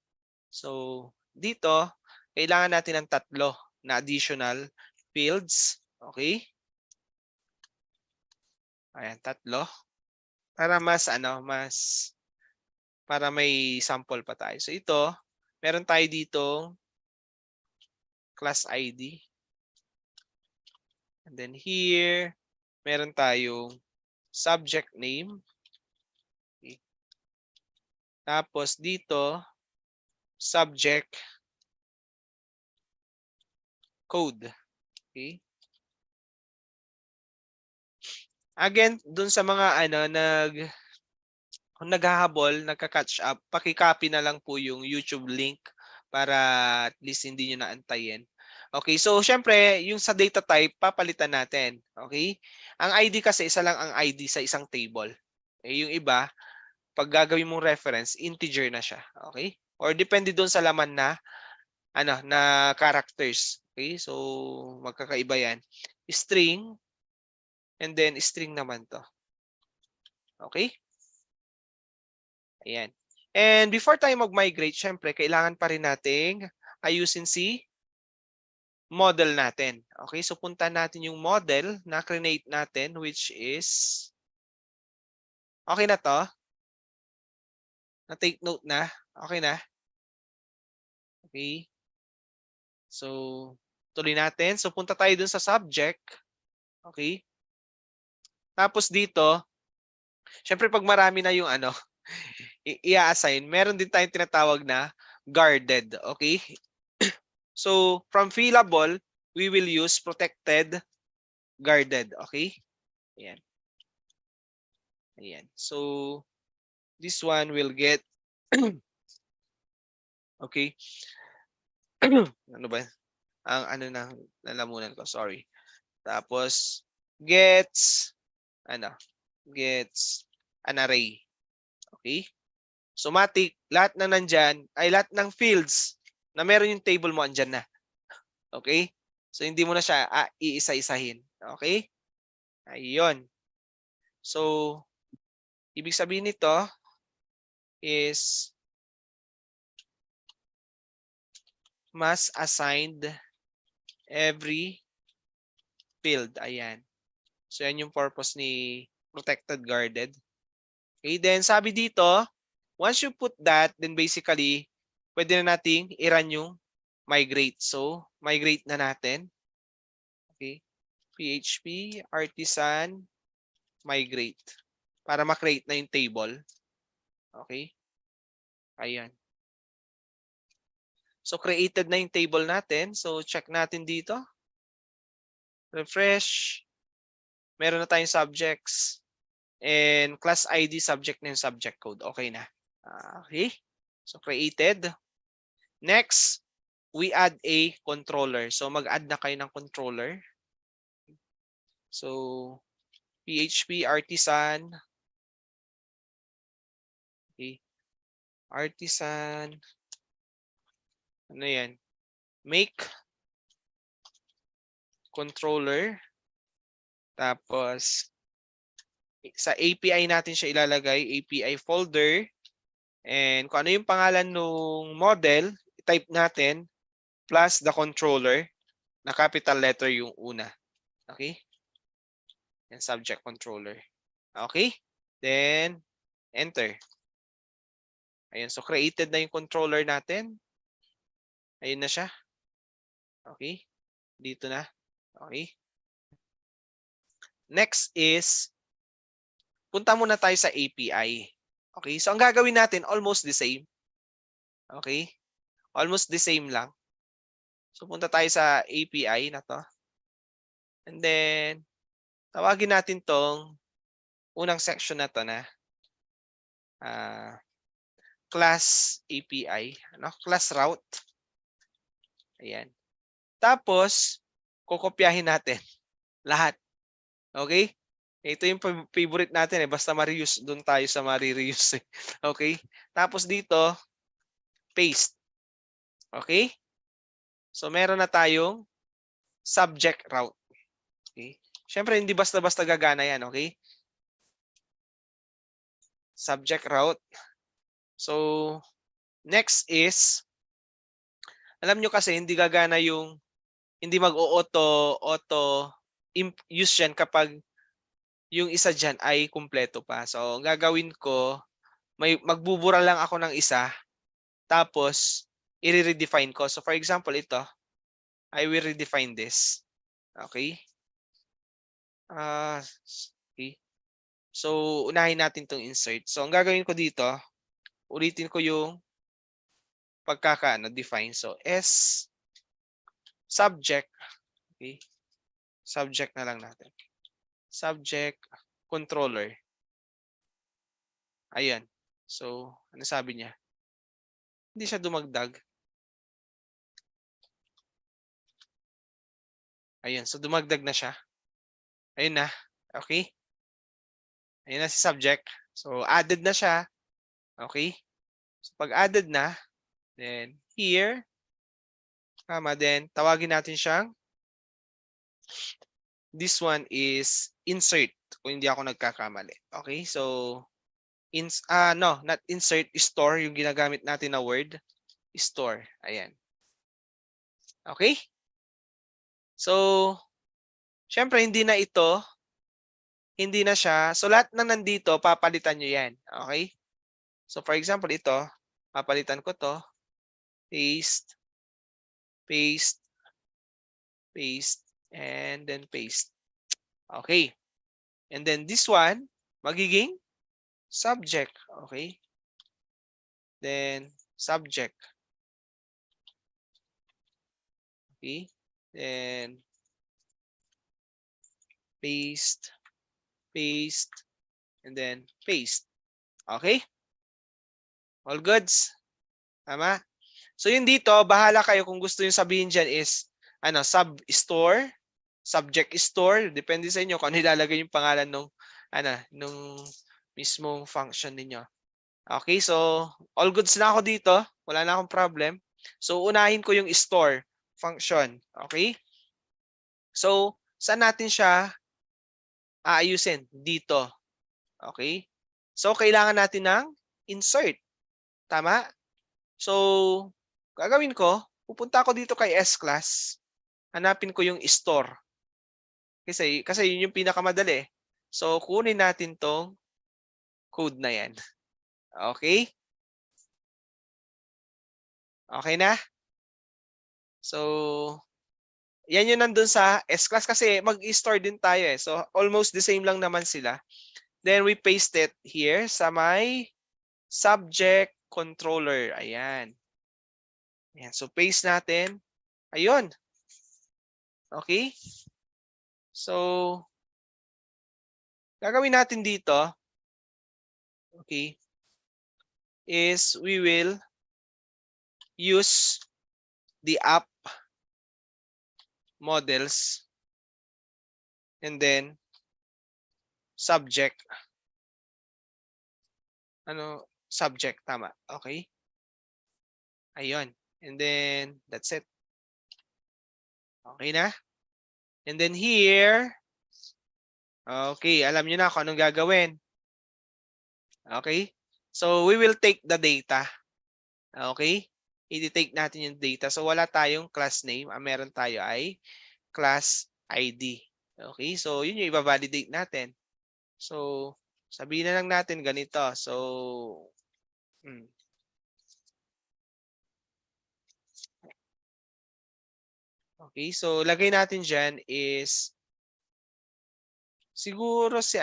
So, dito, kailangan natin ng 3 na additional fields. Okay? Ayan, 3. Para para may sample pa tayo. So, ito, meron tayo dito class ID. And then here, meron tayong subject name. Okay. Tapos dito, subject code. Okay? Again, dun sa mga kung naghahabol, nagka-catch up, paki-copy na lang po yung YouTube link para at least hindi nyo naantayin. Okay, so syempre, yung sa data type, papalitan natin. Okay? Ang ID kasi, isa lang ang ID sa isang table. Eh, yung iba, pag gagawin mong reference, integer na siya. Okay? Or depende doon sa laman na na characters. Okay? So, magkakaiba yan. String, and then string naman to. Okay? Ayan. And before tayo mag-migrate, syempre, kailangan pa rin nating ayusin si model natin. Okay? So, punta natin yung model na create natin, which is, okay na to? Na-take note na? Okay na? Okay. So, tuloy natin. So, punta tayo dun sa subject. Okay. Tapos dito, syempre pag marami na yung i-assign, meron din tayong tinatawag na guarded. Okay. So, from fillable, we will use protected, guarded. Okay. Ayan. Ayan. So, this one will get, okay. Ano ba? Ang na, nalamunan ko. Sorry. Tapos, gets an array. Okay? So, matik, lahat na nandyan, ay lahat ng fields na meron yung table mo, andyan na. Okay? So, hindi mo na siya iisa-isahin. Okay? Ayun. So, ibig sabihin nito is must assigned every field. Ayan. So, yan yung purpose ni protected guarded. Okay, then sabi dito, once you put that, then basically, pwede na nating i-run yung migrate. So, migrate na natin. Okay. PHP artisan migrate para ma-create na yung table. Okay. Ayan. So, created na yung table natin. So, check natin dito. Refresh. Meron na tayong subjects. And class ID subject na yung subject code. Okay na. Okay. So, created. Next, we add a controller. So, mag-add na kayo ng controller. So, PHP artisan. Okay. Artisan. Ano yan? Make controller. Tapos, sa API natin siya ilalagay. API folder. And kung ano yung pangalan ng model, type natin plus the controller na capital letter yung una. Okay? Yan, subject controller. Okay? Then, enter. Ayun, so created na yung controller natin. Ayun na siya. Okay? Dito na. Okay? Next is, punta muna tayo sa API. Okay? So, ang gagawin natin, almost the same. Okay? Almost the same lang. So, punta tayo sa API na to. And then, tawagin natin tong unang section na to na class API. Class route. Ayan. Tapos, kukopyahin natin lahat. Okay? Ito yung favorite natin eh. Basta ma-reuse. Doon tayo sa ma-reuse eh. Okay? Tapos dito, paste. Okay? So, meron na tayong subject route. Okay? Siyempre, hindi basta-basta gagana yan. Okay? Subject route. So, next is, alam nyo kasi, hindi gagana yung, hindi mag-auto use yan kapag yung isa dyan ay kumpleto pa. So, ang gagawin ko, magbubura lang ako ng isa, tapos, i-redefine ko. So, for example, ito, I will redefine this. Okay? Okay. So, unahin natin itong insert. So, ang gagawin ko dito, ulitin ko yung define. So, S subject. Okay? Subject na lang natin. Subject controller. Ayan. So, ano sabi niya? Hindi siya dumagdag. Ayun. So, dumagdag na siya. Ayun na. Okay? Ayun na si subject. So, added na siya. Okay? So, pag added na, then here, then tawagin natin siyang, this one is insert. Kung hindi ako nagkakamali. Okay? So, no, not insert, store yung ginagamit natin na word. Store. Ayan. Okay? So, syempre hindi na ito, hindi na siya. So, lahat na nandito, papalitan nyo yan. Okay? So, for example, ito, papalitan ko to. Paste, paste, paste, and then paste. Okay. And then this one, magiging subject. Okay. Then, subject. Okay. Then, paste, paste, and then paste. Okay? All goods? Tama? So yun dito, bahala kayo kung gusto yung sabihin dyan is sub-store, subject store, depende sa inyo kung ano ilalagay yung pangalan nung mismong function ninyo. Okay, so all goods na ako dito, wala na akong problem. So unahin ko yung store function, okay? So saan natin siya aayusin? Dito. Okay? So kailangan natin ng insert. Tama? So gagawin ko, pupunta ako dito kay S-Class. Hanapin ko yung store. Kasi yun yung pinakamadali. So, kunin natin tong code na yan. Okay? Okay na? So, yan yung nandun sa S-Class kasi mag-store din tayo eh. So, almost the same lang naman sila. Then, we paste it here sa my subject controller. Ayan. Ayan. So, paste natin. Ayun. Okay? So, gagawin natin dito, okay, is we will use the app models and then subject. Subject, tama. Okay? Ayun. And then, that's it. Okay na? And then here, okay, alam nyo na kung anong gagawin. Okay? So, we will take the data. Okay? I-take natin yung data. So, wala tayong class name. Ang meron tayo ay class ID. Okay? So, yun yung i-validate natin. So, sabihin na lang natin ganito. So, okay. So, lagay natin dyan is siguro si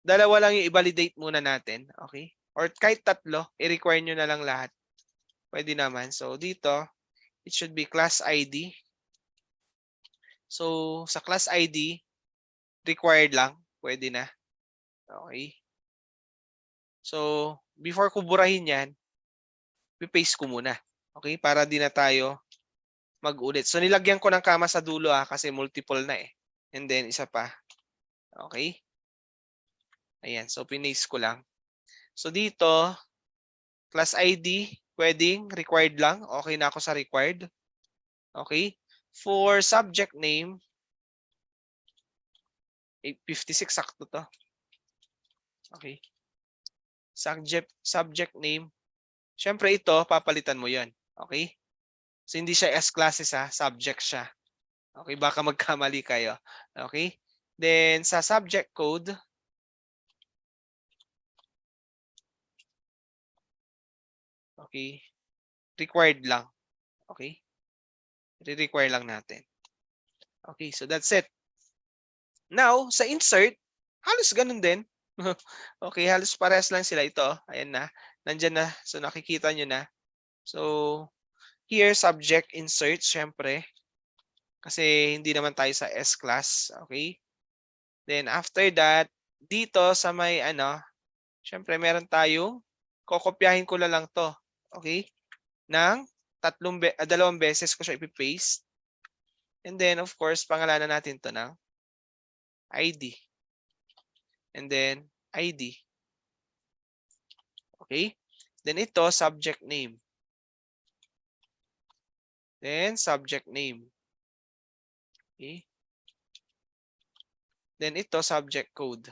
dalawa lang yung i-validate muna natin. Okay? Or kahit tatlo, i-require nyo na lang lahat. Pwede naman. So, dito, it should be class ID. So, sa class ID, required lang. Pwede na. Okay? So, before ko burahin yan, paste ko muna. Okay? Para di na tayo mag-ulit. So, nilagyan ko ng kama sa dulo kasi multiple na eh. And then, isa pa. Okay? Ayan. So, pinaste ko lang. So, dito, class ID, pwedeng required lang. Okay na ako sa required. Okay? For subject name, 856 sakto to. Okay. Subject name. Syempre ito, papalitan mo yon. Okay? So, hindi siya S-classes subject siya. Okay, baka magkamali kayo. Okay? Then, sa subject code, okay, required lang. Okay? Re-require lang natin. Okay, so that's it. Now, sa insert, halos ganun din. Okay, halos parehas lang sila ito. Ayan na. Nandyan na. So, nakikita nyo na. So, here, subject insert, syempre. Kasi hindi naman tayo sa S-class. Okay? Then, after that, dito sa may ano, syempre meron tayong kokopyahin ko na lang 'to, okay? Ng dalawang beses ko siya ipi-paste. And then of course, pangalanan natin 'to ng ID. And then ID. Okay? Then ito subject name. Then subject name. Okay? Then ito subject code.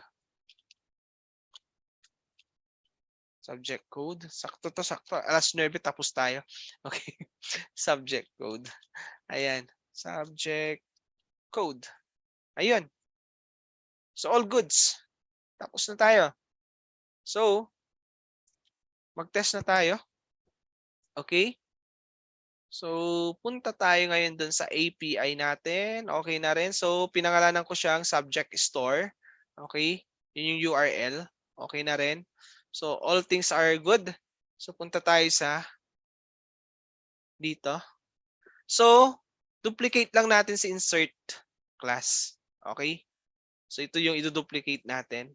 Subject code. Sakto to, sakto. Alas 9 tapos tayo. Okay. Subject code. Ayan. Subject code. Ayun. So all goods. Tapos na tayo. So, mag-test na tayo. Okay? So, punta tayo ngayon dun sa API natin. Okay na rin. So, pinangalanan ko siyang subject store. Okay? Yun yung URL. Okay na rin. So, all things are good. So, punta tayo sa dito. So, duplicate lang natin si insert class. Okay? So, ito yung i-duplicate natin.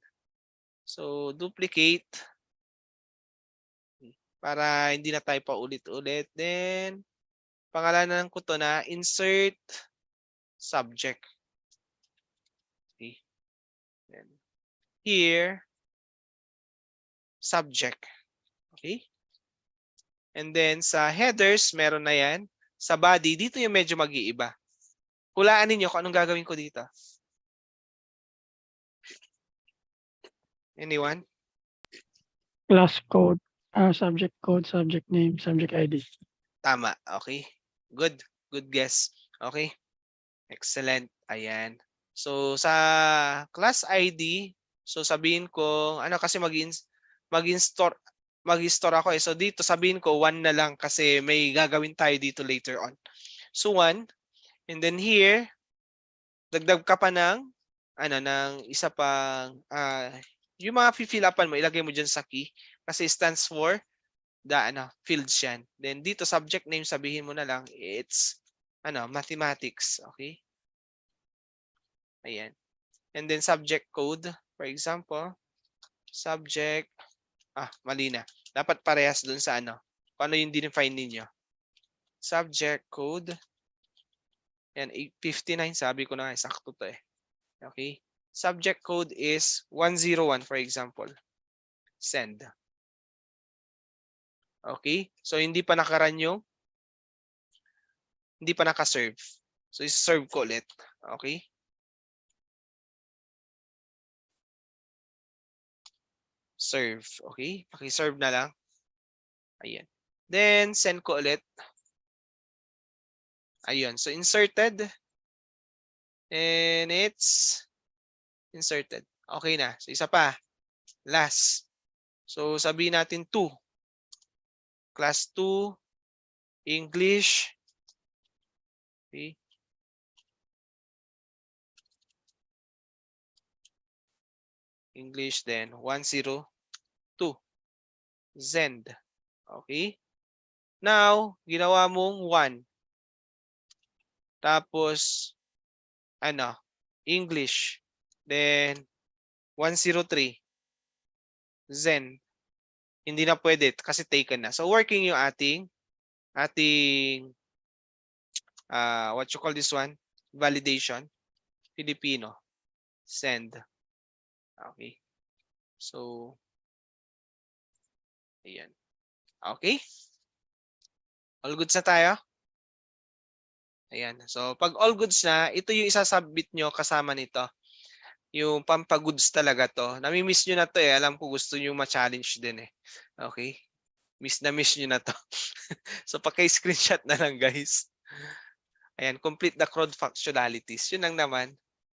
So, duplicate para hindi na tayo pa ulit-ulit. Then, pangalanan ko to na insert subject. Okay. Then, here, subject. Okay. And then, sa headers, meron na yan. Sa body, dito yung medyo mag-iiba. Hulaan ninyo kung anong gagawin ko dito. Anyone? Class code, subject code, subject name, subject ID. Tama. Okay. Good. Good guess. Okay. Excellent. Ayan. So, sa class ID, so sabihin ko, ano kasi mag-install ako eh. So, dito sabihin ko 1 na lang kasi may gagawin tayo dito later on. So, 1. And then here, dagdag ka pa ng, ng isa pang, yung mga fill upan mo, ilagay mo dyan sa key. Kasi stands for the fields yan. Then dito subject name sabihin mo na lang it's mathematics, okay? Ayan. And then subject code, for example, subject mali na. Dapat parehas dun sa kung ano yung define ninyo. Subject code. Yan 859 sabi ko na nga sakto to eh. Okay? Subject code is 101 for example. Send. Okay? So, hindi pa naka-run yung hindi pa naka-serve. So, i-serve ko ulit. Okay? Serve. Okay? Paki-serve na lang. Ayan. Then, send ko ulit. Ayun. So, inserted. And it's inserted. Okay na. So, isa pa. Last. So, sabihin natin 2. Class 2. English. Okay. English then 102. Zend. Okay. Now, ginawa mong 1. Tapos, English. Then, 103. Zen. Hindi na pwede kasi taken na. So, working yung ating what you call this one? Validation. Filipino. Send. Okay. So, ayan. Okay. All goods na tayo? Ayan. So, pag all goods na, ito yung isasubmit nyo kasama nito. Yung pampagoods talaga to. Nami-miss nyo na to eh. Alam ko gusto nyo ma-challenge din eh. Okay? Miss nyo na to. So, paki-screenshot na lang guys. Ayan. Complete the CRUD functionalities. Yun lang naman.